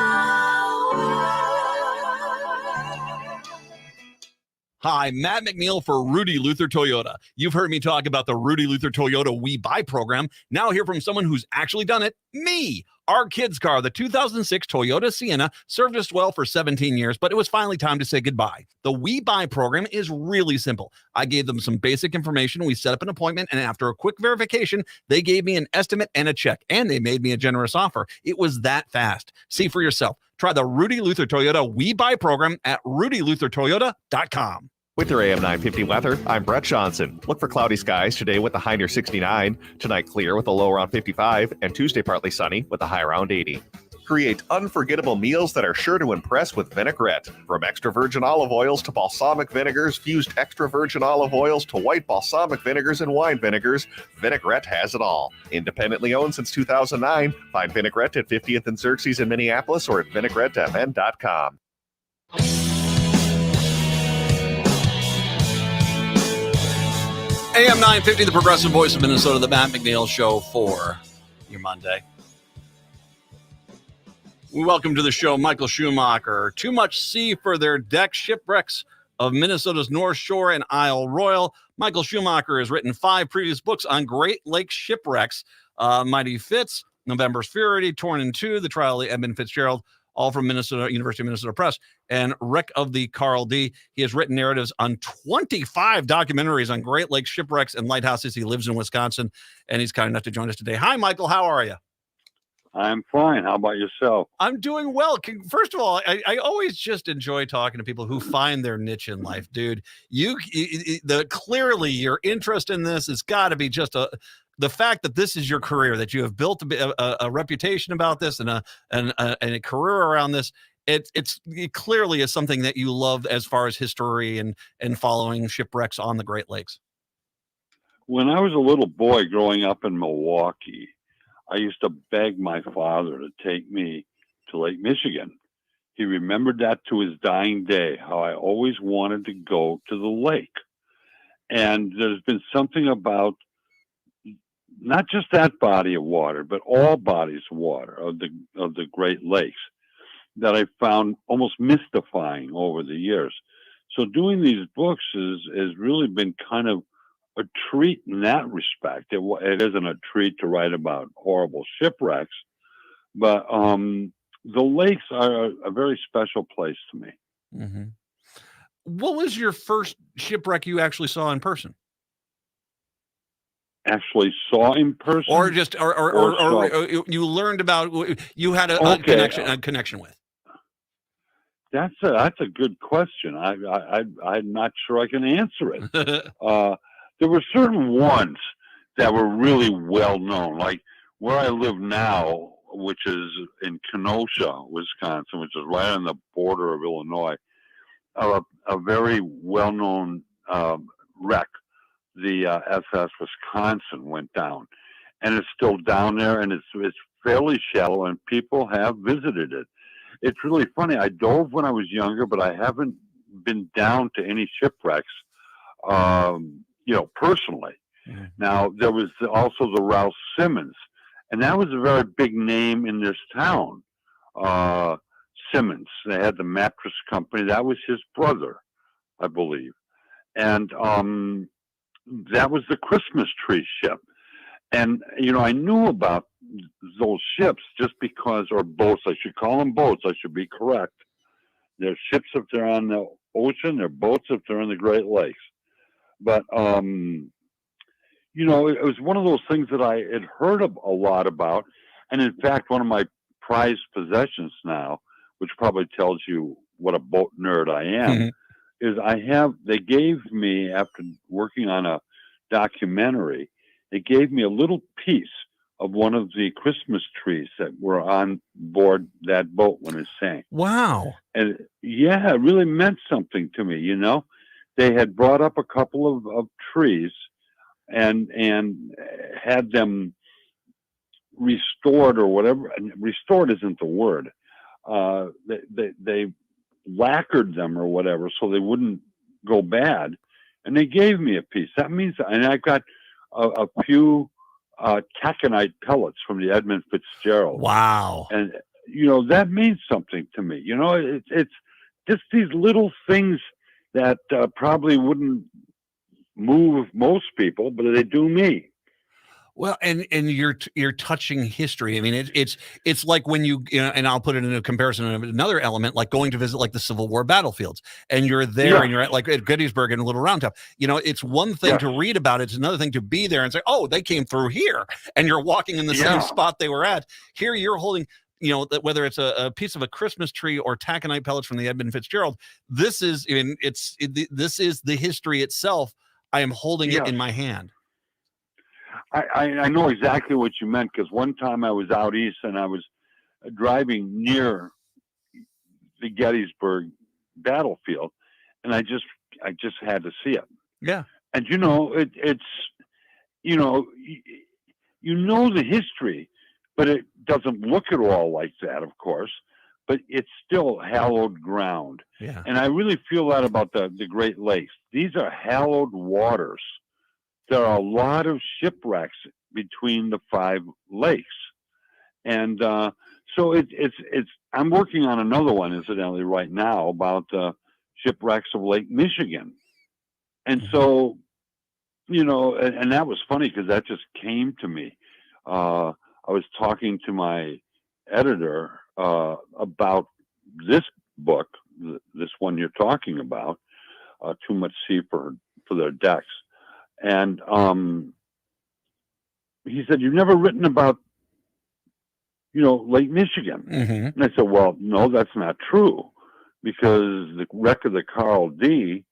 Hi, Matt McNeil for Rudy Luther Toyota. You've heard me talk about the Rudy Luther Toyota We Buy program. Now hear from someone who's actually done it, me. Our kids' car, the 2006 Toyota Sienna, served us well for 17 years, but it was finally time to say goodbye. The We Buy program is really simple. I gave them some basic information. We set up an appointment, and after a quick verification, they gave me an estimate and a check, and they made me a generous offer. It was that fast. See for yourself. Try the Rudy Luther Toyota We Buy program at rudyluthertoyota.com. With your AM 950 weather, I'm Brett Johnson. Look for cloudy skies today with a high near 69, tonight clear with a low around 55, and Tuesday partly sunny with a high around 80. Create unforgettable meals that are sure to impress with vinaigrette. From extra virgin olive oils to balsamic vinegars, fused extra virgin olive oils to white balsamic vinegars and wine vinegars, vinaigrette has it all. Independently owned since 2009, find vinaigrette at 50th and Xerxes in Minneapolis or at vinaigrettefn.com. AM 950, the progressive voice of Minnesota, the Matt McNeil Show for your Monday. We welcome to the show Michael Schumacher. Too much sea for their deck, shipwrecks of Minnesota's North Shore and Isle Royal. Michael Schumacher has written 5 previous books on Great Lakes shipwrecks. Mighty Fitz, November's Fury, Torn in Two, The Trial of Edmund Fitzgerald, all from University of Minnesota Press, and Wreck of the Carl D. He has written narratives on 25 documentaries on Great Lakes shipwrecks and lighthouses. He lives in Wisconsin, and he's kind enough to join us today. Hi, Michael. How are you? I'm fine. How about yourself? I'm doing well. First of all, I always just enjoy talking to people who find their niche in life, dude. Clearly your interest in this has got to be just the fact that this is your career, that you have built a reputation about this and a career around this. It clearly is something that you love as far as history and following shipwrecks on the Great Lakes. When I was a little boy growing up in Milwaukee, I used to beg my father to take me to Lake Michigan. He remembered that to his dying day, how I always wanted to go to the lake. And there's been something about not just that body of water, but all bodies of water of the Great Lakes that I found almost mystifying over the years. So doing these books has really been kind of a treat in that respect. It isn't a treat to write about horrible shipwrecks, but the lakes are a very special place to me. Mm-hmm. What was your first shipwreck you actually saw in person? Actually saw in person, or just or you learned about, you had a connection with? That's a good question. I'm not sure I can answer it. There were certain ones that were really well known, like where I live now, which is in Kenosha, Wisconsin, which is right on the border of Illinois. A very well known wreck, the SS Wisconsin, went down, and it's still down there, and it's fairly shallow, and people have visited it. It's really funny. I dove when I was younger, but I haven't been down to any shipwrecks, personally. Mm-hmm. Now, there was also the Ralph Simmons, and that was a very big name in this town. Simmons, they had the mattress company. That was his brother, I believe. And that was the Christmas tree ship. And, I knew about those ships just because, or boats, I should call them boats, I should be correct. They're ships if they're on the ocean, they're boats if they're in the Great Lakes. But, it was one of those things that I had heard a lot about. And in fact, one of my prized possessions now, which probably tells you what a boat nerd I am, is they gave me, after working on a documentary, they gave me a little piece of one of the Christmas trees that were on board that boat when it sank. Wow. And yeah, it really meant something to me, They had brought up a couple of trees and had them restored or whatever. And restored isn't the word. They lacquered them or whatever so they wouldn't go bad. And they gave me a piece. That means, and I got a few taconite pellets from the Edmund Fitzgerald. Wow. And, that means something to me. It's just these little things that probably wouldn't move most people, but they do me. Well, and you're touching history. I mean, it's like when and I'll put it in a comparison of another element, like going to visit like the Civil War battlefields, and you're there and you're at Gettysburg and Little Round Top. It's one thing to read about it; it's another thing to be there and say, "Oh, they came through here," and you're walking in the same spot they were at. Here, you're holding, whether it's a piece of a Christmas tree or taconite pellets from the Edmund Fitzgerald. This is this is the history itself. I am holding it in my hand. I know exactly what you meant, because one time I was out east and I was driving near the Gettysburg battlefield, and I just had to see it. Yeah. And it's the history, but it doesn't look at all like that, of course. But it's still hallowed ground. Yeah. And I really feel that about the Great Lakes. These are hallowed waters. There are a lot of shipwrecks between the 5 lakes. And so it's I'm working on another one, incidentally, right now about shipwrecks of Lake Michigan. And so, and that was funny because that just came to me. I was talking to my editor about this book, this one you're talking about, Too Much Sea for Their Decks. And he said, "You've never written about, Lake Michigan." Mm-hmm. And I said, "Well, no, that's not true, because the wreck of the Carl D,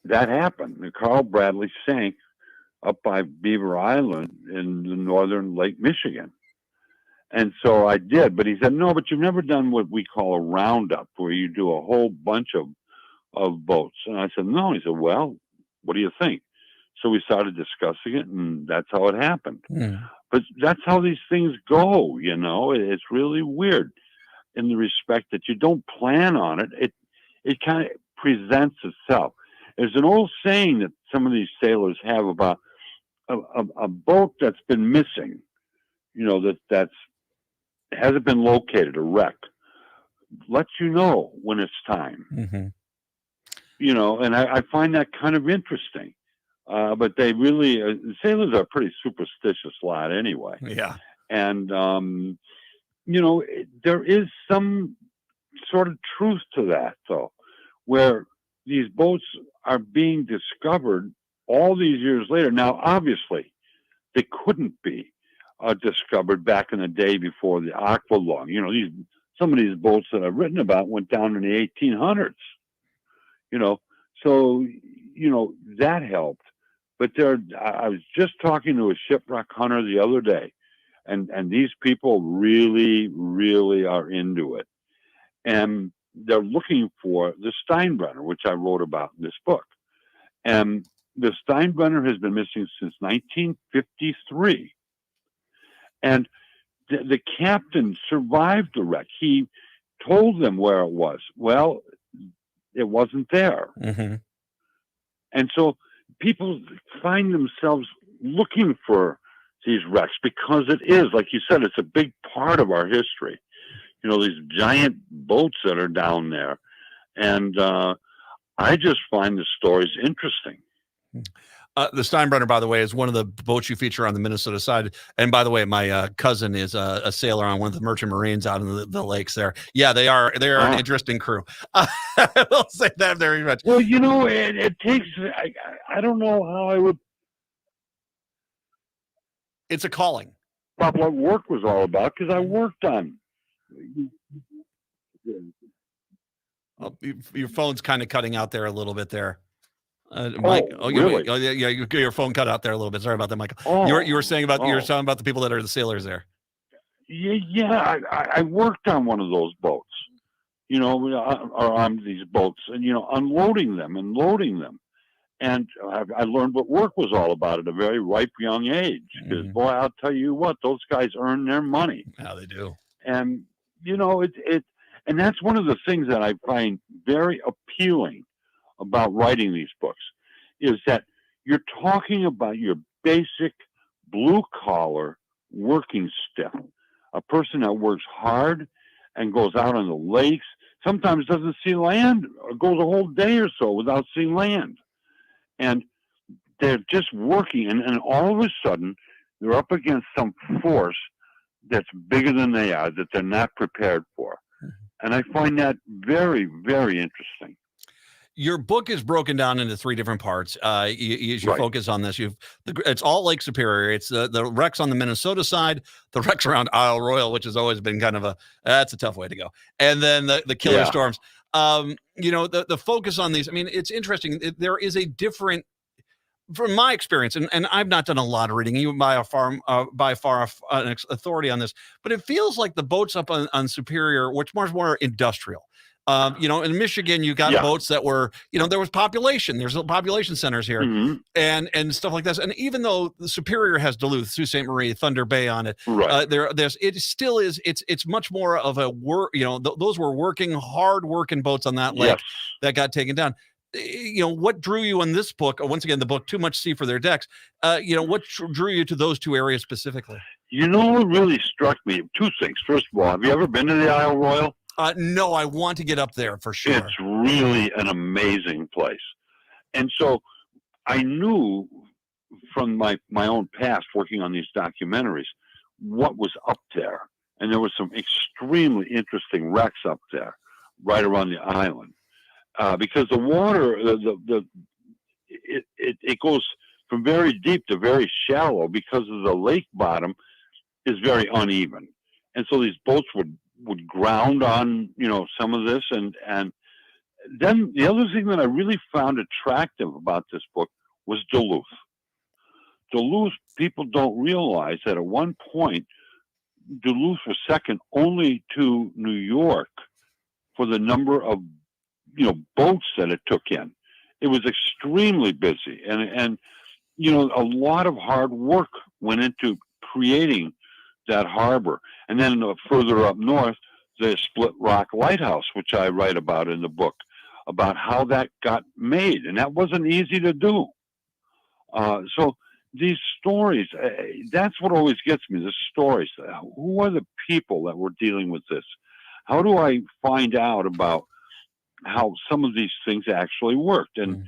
that happened. The Carl Bradley sank up by Beaver Island in the northern Lake Michigan." And so I did, but he said, "No, but you've never done what we call a roundup, where you do a whole bunch of boats." And I said, "No." He said, "Well, what do you think?" So we started discussing it, and that's how it happened. Mm. But that's how these things go, It's really weird. in the respect that you don't plan on it. It kind of presents itself. There's an old saying that some of these sailors have about a boat that's been missing, that's hasn't been located, a wreck, lets you know when it's time. And I find that kind of interesting. But they really, sailors are a pretty superstitious lot anyway. Yeah. And, there is some sort of truth to that, though, where these boats are being discovered all these years later. Now, obviously, they couldn't be discovered back in the day before the aqualung. Some of these boats that I've written about went down in the 1800s. So that helped. But I was just talking to a shipwreck hunter the other day, and these people really, really are into it, and they're looking for the Steinbrenner, which I wrote about in this book. And the Steinbrenner has been missing since 1953. And the captain survived the wreck. He told them where it was. Well, it wasn't there. And so people find themselves looking for these wrecks because it is, like you said, it's a big part of our history. These giant boats that are down there. And I just find the stories interesting. The Steinbrenner, by the way, is one of the boats you feature on the Minnesota side. And by the way, my cousin is a sailor on one of the Merchant Marines out in the lakes there. Yeah, they are an interesting crew. We'll say that very much. Well, it takes, I don't know how I would. It's a calling. About what work was all about, because I worked on. Your phone's kind of cutting out there a little bit there. Mike, really? Yeah, your phone cut out there a little bit. Sorry about that, Michael. You were saying about you were talking about the people that are the sailors there. Yeah, I worked on one of those boats, or on these boats, and unloading them and loading them, and I learned what work was all about at a very ripe young age. Because boy, I'll tell you what, those guys earn their money. Yeah, they do. And and that's one of the things that I find very appealing about writing these books, is that you're talking about your basic blue collar working stiff, a person that works hard and goes out on the lakes, sometimes doesn't see land, or goes a whole day or so without seeing land. And they're just working, and all of a sudden they're up against some force that's bigger than they are, that they're not prepared for. And I find that very, very interesting. Your book is broken down into 3 different parts. As you focus on this, it's all Lake Superior. It's the wrecks on the Minnesota side, the wrecks around Isle Royale, which has always been kind of that's a tough way to go. And then the killer storms. The focus on these. I mean, it's interesting. There is a different, from my experience, and I've not done a lot of reading, even by far an authority on this, but it feels like the boats up on Superior, which much more industrial. In Michigan, you got boats that were, there was population. There's population centers here, and stuff like this. And even though the Superior has Duluth, Sault Ste. Marie, Thunder Bay on it, it still is. It's much more of a work. Those were hard working boats on that lake that got taken down. What drew you on this book? Once again, the book Too Much Sea for Their Decks. What drew you to those 2 areas specifically? What really struck me? 2 things. First of all, have you ever been to the Isle Royale? No, I want to get up there for sure. It's really an amazing place. And so I knew from my own past working on these documentaries what was up there. And there were some extremely interesting wrecks up there right around the island. Because the water, it goes from very deep to very shallow because of the lake bottom is very uneven. And so these boats would ground on, some of this. And then the other thing that I really found attractive about this book was Duluth. Duluth, people don't realize that at one point, Duluth was second only to New York for the number of, boats that it took in. It was extremely busy. And a lot of hard work went into creating that harbor. And then further up north, the Split Rock Lighthouse, which I write about in the book, about how that got made, and that wasn't easy to do. So these stories, that's what always gets me, the stories. Who are the people that were dealing with this? How do I find out about how some of these things actually worked? And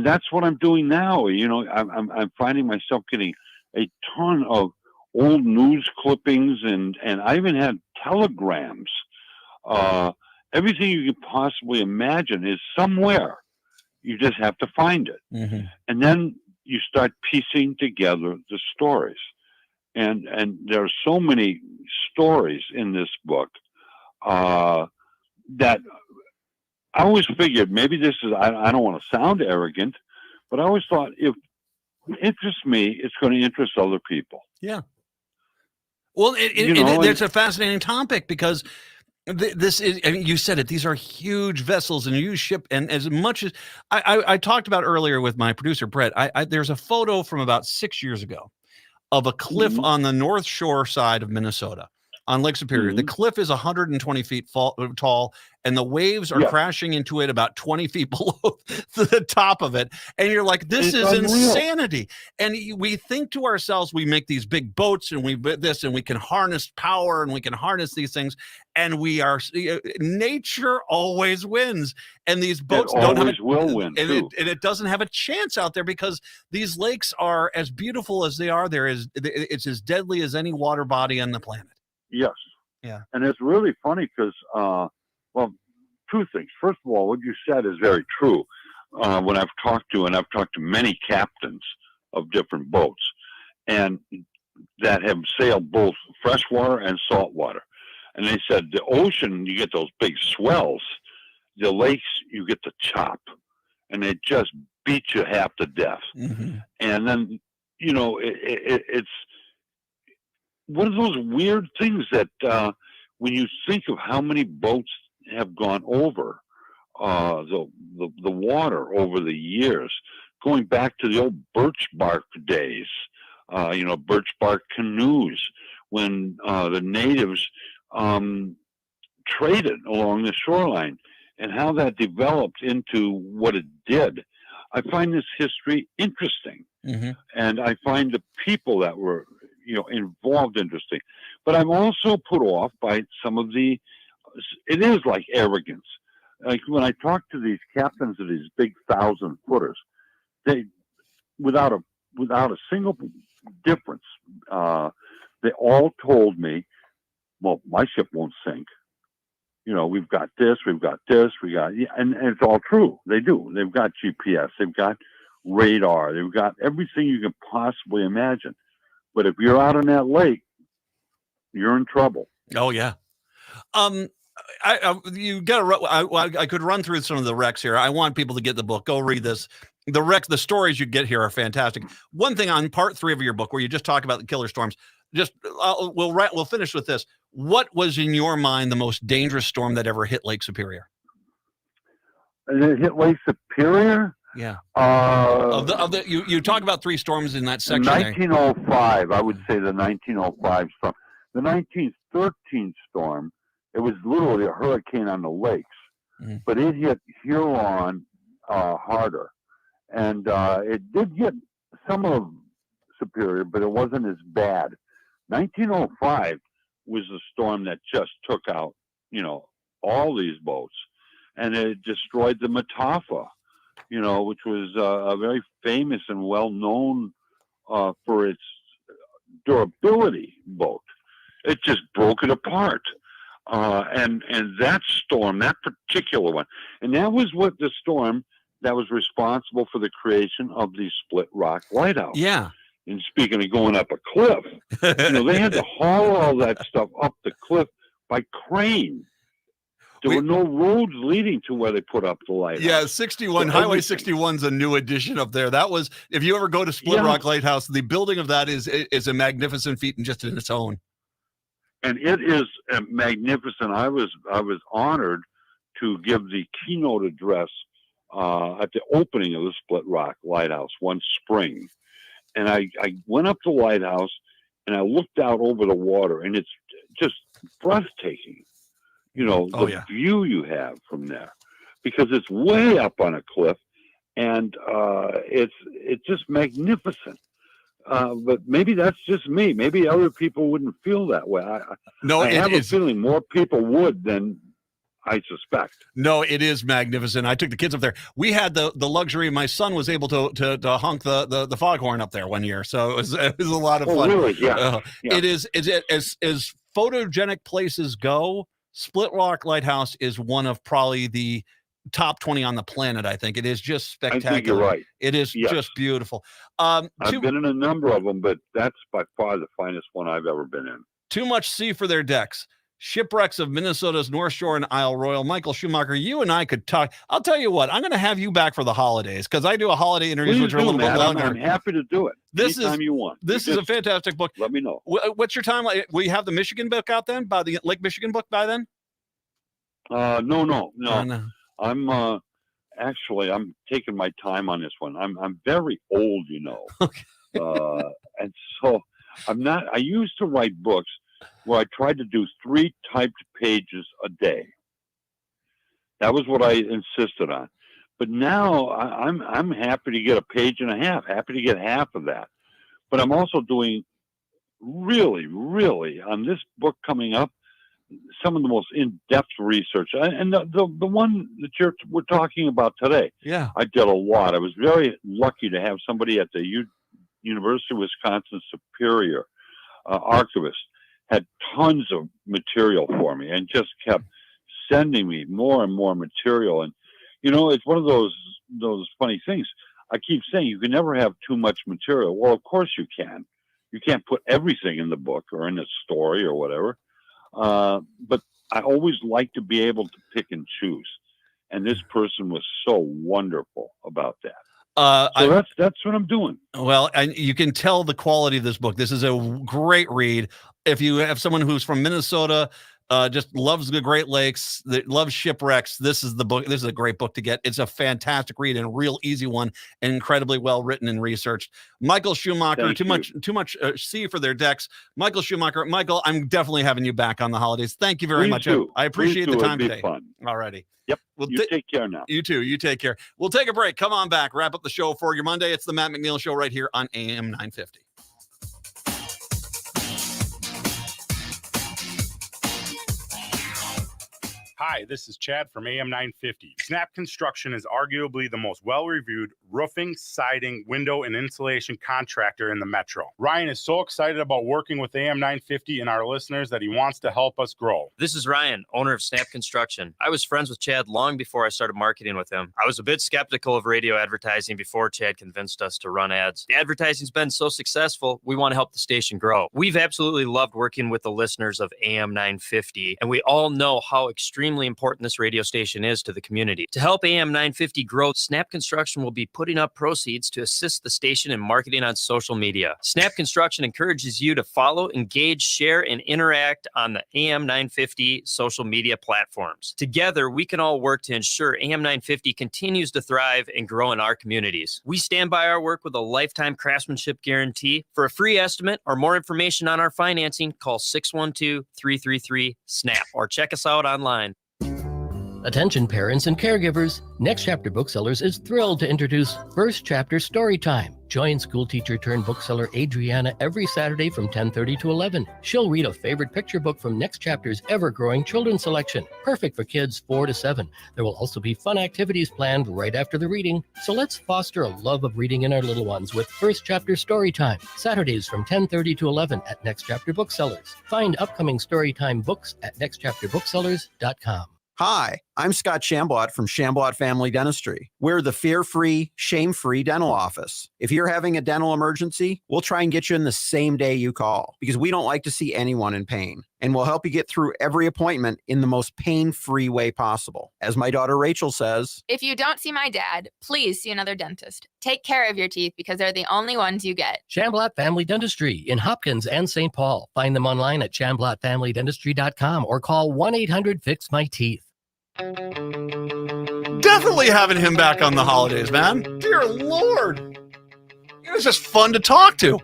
that's what I'm doing now. You know, I'm finding myself getting a ton of old news clippings, and I even had telegrams. Everything you could possibly imagine is somewhere. You just have to find it. And then you start piecing together the stories. And there are so many stories in this book that I always figured, maybe this is, I don't want to sound arrogant, but I always thought, if it interests me, it's going to interest other people. Yeah. Well, it's a fascinating topic because this is, I mean, you said it, these are huge vessels and huge ship. And as much as I talked about earlier with my producer, Brett, there's a photo from about 6 years ago of a cliff on the North Shore side of Minnesota on Lake Superior. The cliff is 120 feet tall, and the waves are crashing into it about 20 feet below the top of it. And you're like, this is insanity. And we think to ourselves, we make these big boats and and we can harness power and we can harness these things. And nature always wins. And these boats will win too. And it doesn't have a chance out there because these lakes are as beautiful as they are. It's as deadly as any water body on the planet. Yes. Yeah. And it's really funny because, well, two things. First of all, what you said is very true. When I've talked to many captains of different boats and that have sailed both freshwater and saltwater. And they said the ocean, you get those big swells. The lakes, you get the chop. And they just beat you half to death. And then, you know, it's one of those weird things that when you think of how many boats have gone over the water over the years, going back to the old birch bark days, you know, birch bark canoes, when the natives traded along the shoreline, and how that developed into what it did. I find this history interesting, and I find the people that were, you know, involved interesting. But I'm also put off by some of it is like arrogance. Like when I talk to these captains of these big 1,000-footers, they, without a single difference, they all told me, well, my ship won't sink. You know, we've got this, and it's all true. They do. They've got GPS, they've got radar, they've got everything you can possibly imagine. But if you're out on that lake, you're in trouble. Oh yeah. I could run through some of the wrecks here. I want people to get the book. Go read this. The stories you get here are fantastic. One thing on part 3 of your book, where you just talk about the killer storms, we'll finish with this. What was in your mind the most dangerous storm that ever hit Lake Superior? And it hit Lake Superior? Yeah. You talk about 3 storms in that section. 1905, I would say the 1905 storm. The 1913 storm, it was literally a hurricane on the lakes, but it hit Huron harder. And it did hit some of Superior, but it wasn't as bad. 1905 was the storm that just took out, you know, all these boats, and it destroyed the Mataafa, you know, which was a very famous and well-known for its durability boat. It just broke it apart. And that storm, that particular one, and that was what the storm that was responsible for the creation of the Split Rock Lighthouse. Yeah. And speaking of going up a cliff, you know, they had to haul all that stuff up the cliff by crane. There were no roads leading to where they put up the lighthouse. Yeah, 61, Highway 61's a new addition up there. That was, if you ever go to Split Rock Lighthouse, the building of that is a magnificent feat in its own. And it is magnificent. I was honored to give the keynote address at the opening of the Split Rock Lighthouse one spring. And I went up the lighthouse and I looked out over the water, and it's just breathtaking. the view you have from there, because it's way up on a cliff, and it's just magnificent. But maybe that's just me. Maybe other people wouldn't feel that way. I have a feeling more people would than I suspect. No, it is magnificent. I took the kids up there. We had the luxury. My son was able to honk the foghorn up there one year, so it was a lot of fun. Really? Yeah. It is as photogenic places go. Split Rock Lighthouse is one of probably the top 20 on the planet. I think it is just spectacular. I think you're right. It is just beautiful. I've been in a number of them, but that's by far the finest one I've ever been in. Too much sea for their decks. Shipwrecks of Minnesota's North Shore and Isle Royal. Michael Schumacher, you and I could talk. I'll tell you what, I'm going to have you back for the holidays, because I do a holiday interviews, which are a little bit longer. I'm happy to do it. Anytime you want. This is a fantastic book. Let me know. What's your time? Will you have the Michigan book out then? By the Lake Michigan book by then? No. I'm actually, I'm taking my time on this one. I'm very old, Okay. And so I used to write books where I tried to do 3 typed pages a day. That was what I insisted on. But now I'm happy to get a page and a half, happy to get half of that. But I'm also doing really, really, on this book coming up, some of the most in-depth research. And the one that we're talking about today, yeah, I did a lot. I was very lucky to have somebody at the University of Wisconsin Superior archivist had tons of material for me and just kept sending me more and more material. And, it's one of those funny things. I keep saying you can never have too much material. Well, of course you can. You can't put everything in the book or in a story or whatever. But I always like to be able to pick and choose. And this person was so wonderful about that. So that's what I'm doing. Well, and you can tell the quality of this book. This is a great read. If you have someone who's from Minnesota, just loves the Great Lakes, that loves shipwrecks, this is the book. This is a great book to get. It's a fantastic read and a real easy one, and incredibly well written and researched. Michael Schumacher, too much sea for their decks. Michael Schumacher, Michael, I'm definitely having you back on the holidays. Thank you very much. I appreciate the time today. Fun. All righty. Yep. Well, you take care now. You too. You take care. We'll take a break. Come on back. Wrap up the show for your Monday. It's the Matt McNeil Show right here on AM 950. Hi, this is Chad from AM 950. Snap Construction is arguably the most well-reviewed roofing, siding, window, and insulation contractor in the metro. Ryan is so excited about working with AM 950 and our listeners that he wants to help us grow. This is Ryan, owner of Snap Construction. I was friends with Chad long before I started marketing with him. I was a bit skeptical of radio advertising before Chad convinced us to run ads. The advertising's been so successful, we want to help the station grow. We've absolutely loved working with the listeners of AM 950, and we all know how extremely important this radio station is to the community. To help AM 950 grow, Snap Construction will be putting up proceeds to assist the station in marketing on social media. Snap Construction encourages you to follow, engage, share, and interact on the AM 950 social media platforms. Together, we can all work to ensure AM 950 continues to thrive and grow in our communities. We stand by our work with a lifetime craftsmanship guarantee. For a free estimate or more information on our financing, call 612-333-SNAP or check us out online. Attention parents and caregivers, Next Chapter Booksellers is thrilled to introduce First Chapter Storytime. Join schoolteacher turned bookseller Adriana every Saturday from 10:30 to 11. She'll read a favorite picture book from Next Chapter's ever-growing children's selection, perfect for kids 4 to 7. There will also be fun activities planned right after the reading, so let's foster a love of reading in our little ones with First Chapter Storytime, Saturdays from 10:30 to 11 at Next Chapter Booksellers. Find upcoming Storytime books at nextchapterbooksellers.com. Hi, I'm Scott Shambot from Shambot Family Dentistry. We're the fear-free, shame-free dental office. If you're having a dental emergency, we'll try and get you in the same day you call because we don't like to see anyone in pain. And we'll help you get through every appointment in the most pain-free way possible. As my daughter Rachel says, if you don't see my dad, please see another dentist. Take care of your teeth because they're the only ones you get. Shambot Family Dentistry in Hopkins and St. Paul. Find them online at shamblotfamilydentistry.com or call 1-800-FIX-MY-TEETH. Definitely having him back on the holidays, man. Dear Lord. It was just fun to talk to.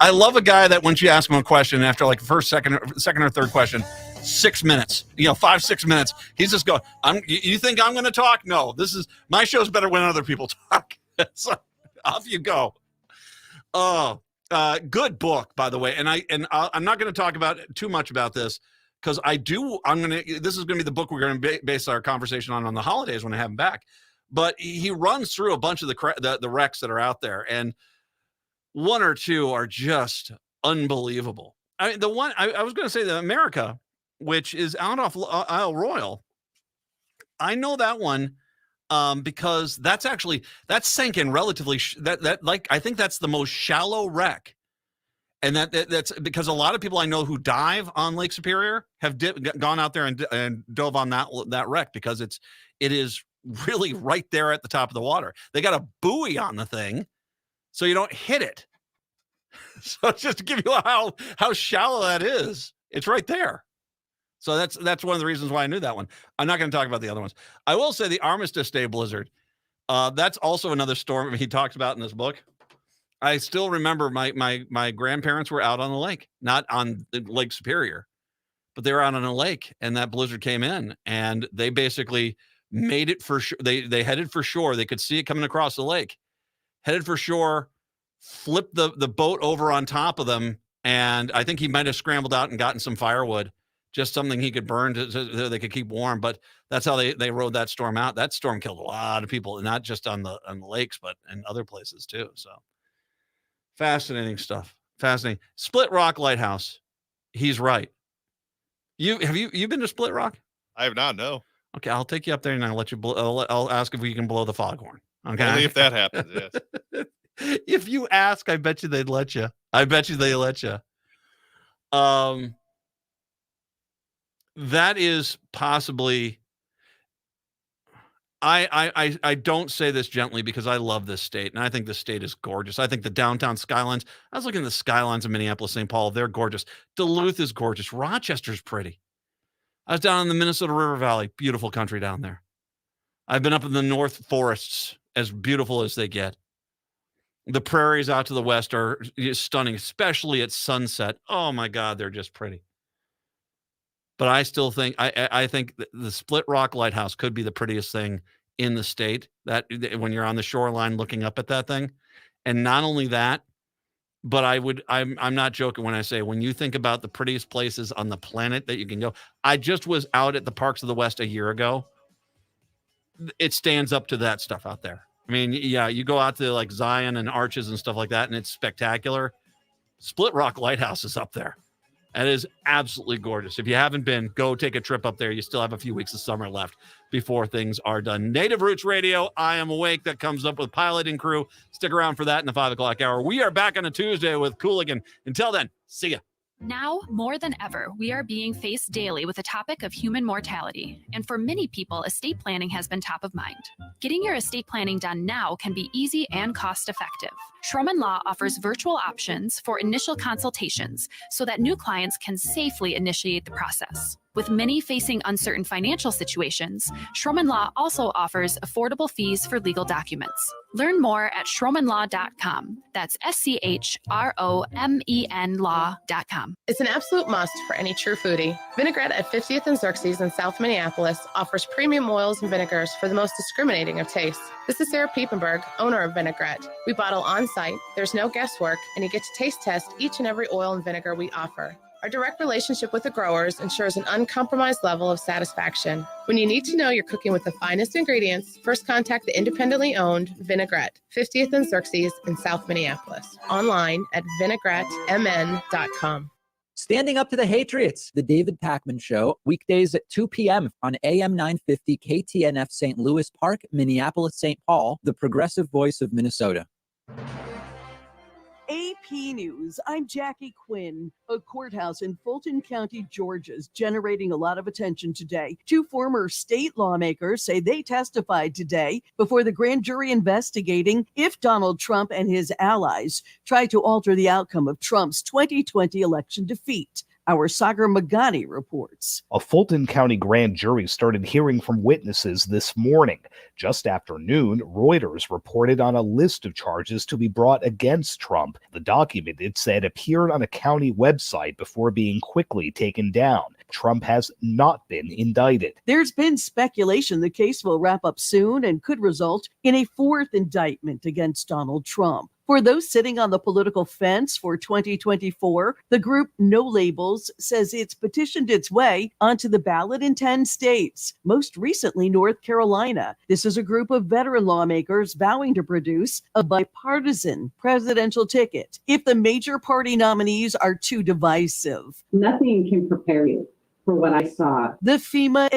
I love a guy that once you ask him a question after like second or third question, 6 minutes, 5-6 minutes. He's just going, you think I'm going to talk? No, this is my show's better when other people talk. So off you go. Oh, good book, by the way. And I'm not going to talk about too much about this because this is going to be the book we're going to base our conversation on the holidays when I have him back. But he runs through a bunch of the wrecks that are out there, and one or two are just unbelievable. I mean, the one I was going to say, the America, which is out off Isle Royal. I know that one because that sank in relatively I think that's the most shallow wreck, and that's because a lot of people I know who dive on Lake Superior have gone out there and dove on that wreck because it is really right there at the top of the water. They got a buoy on the thing so you don't hit it. So just to give you how shallow that is, it's right there. So that's one of the reasons why I knew that one. I'm not going to talk about the other ones. I will say the Armistice Day blizzard. That's also another storm he talks about in this book. I still remember my grandparents were out on the lake, not on Lake Superior, but they were out on a lake, and that blizzard came in, and they basically made it for sure. They headed for shore. They could see it coming across the lake, headed for shore, flipped the boat over on top of them, and I think he might have scrambled out and gotten some firewood, just something he could burn so they could keep warm. But that's how they rode that storm out. That storm killed a lot of people, not just on the lakes, but in other places too. So fascinating stuff. Fascinating. Split Rock Lighthouse. He's right. You been to Split Rock? I have not. No. Okay, I'll take you up there and I'll let you I'll ask if we can blow the foghorn. Okay. Only if that happens. Yes. If you ask, I bet you they'd let you. That is possibly. I don't say this gently because I love this state, and I think the state is gorgeous. I think the downtown skylines. I was looking at the skylines of Minneapolis, St. Paul. They're gorgeous. Duluth is gorgeous. Rochester's pretty. I was down in the Minnesota River Valley. Beautiful country down there. I've been up in the North Forests, as beautiful as they get. The prairies out to the west are stunning, especially at sunset. Oh my God, they're just pretty. But I still think I think the Split Rock Lighthouse could be the prettiest thing in the state. That when you're on the shoreline looking up at that thing, and not only that, but I'm not joking when I say when you think about the prettiest places on the planet that you can go. I just was out at the Parks of the West a year ago. It stands up to that stuff out there. I mean, yeah, you go out to like Zion and Arches and stuff like that, and it's spectacular. Split Rock Lighthouse is up there. That is absolutely gorgeous. If you haven't been, go take a trip up there. You still have a few weeks of summer left before things are done. Native Roots Radio, I Am Awake. That comes up with Pilot and crew. Stick around for that in the 5 o'clock hour. We are back on a Tuesday with Cooligan. Until then, see ya. Now, more than ever, we are being faced daily with the topic of human mortality. And for many people, estate planning has been top of mind. Getting your estate planning done now can be easy and cost-effective. Schroman Law offers virtual options for initial consultations so that new clients can safely initiate the process. With many facing uncertain financial situations, Schroman Law also offers affordable fees for legal documents. Learn more at schromanlaw.com. That's SCHROMEN law.com. It's an absolute must for any true foodie. Vinaigrette at 50th and Xerxes in South Minneapolis offers premium oils and vinegars for the most discriminating of tastes. This is Sarah Piepenberg, owner of Vinaigrette. We bottle on site, there's no guesswork, and you get to taste test each and every oil and vinegar we offer. Our direct relationship with the growers ensures an uncompromised level of satisfaction. When you need to know you're cooking with the finest ingredients, first contact the independently owned Vinaigrette, 50th and Xerxes in South Minneapolis. Online at vinaigrettemn.com. Standing Up to the Hatriots, the David Pakman Show, weekdays at 2 p.m. on AM 950 KTNF St. Louis Park, Minneapolis, St. Paul, the progressive voice of Minnesota. AP News, I'm Jackie Quinn. A courthouse in Fulton County, Georgia is generating a lot of attention today. Two former state lawmakers say they testified today before the grand jury investigating if Donald Trump and his allies tried to alter the outcome of Trump's 2020 election defeat. Our Sagar Magani reports. A Fulton County grand jury started hearing from witnesses this morning. Just after noon, Reuters reported on a list of charges to be brought against Trump. The document, it said, appeared on a county website before being quickly taken down. Trump has not been indicted. There's been speculation the case will wrap up soon and could result in a fourth indictment against Donald Trump. For those sitting on the political fence for 2024, the group No Labels says it's petitioned its way onto the ballot in 10 states, most recently North Carolina. This is a group of veteran lawmakers vowing to produce a bipartisan presidential ticket if the major party nominees are too divisive. Nothing can prepare you for what I saw. The FEMA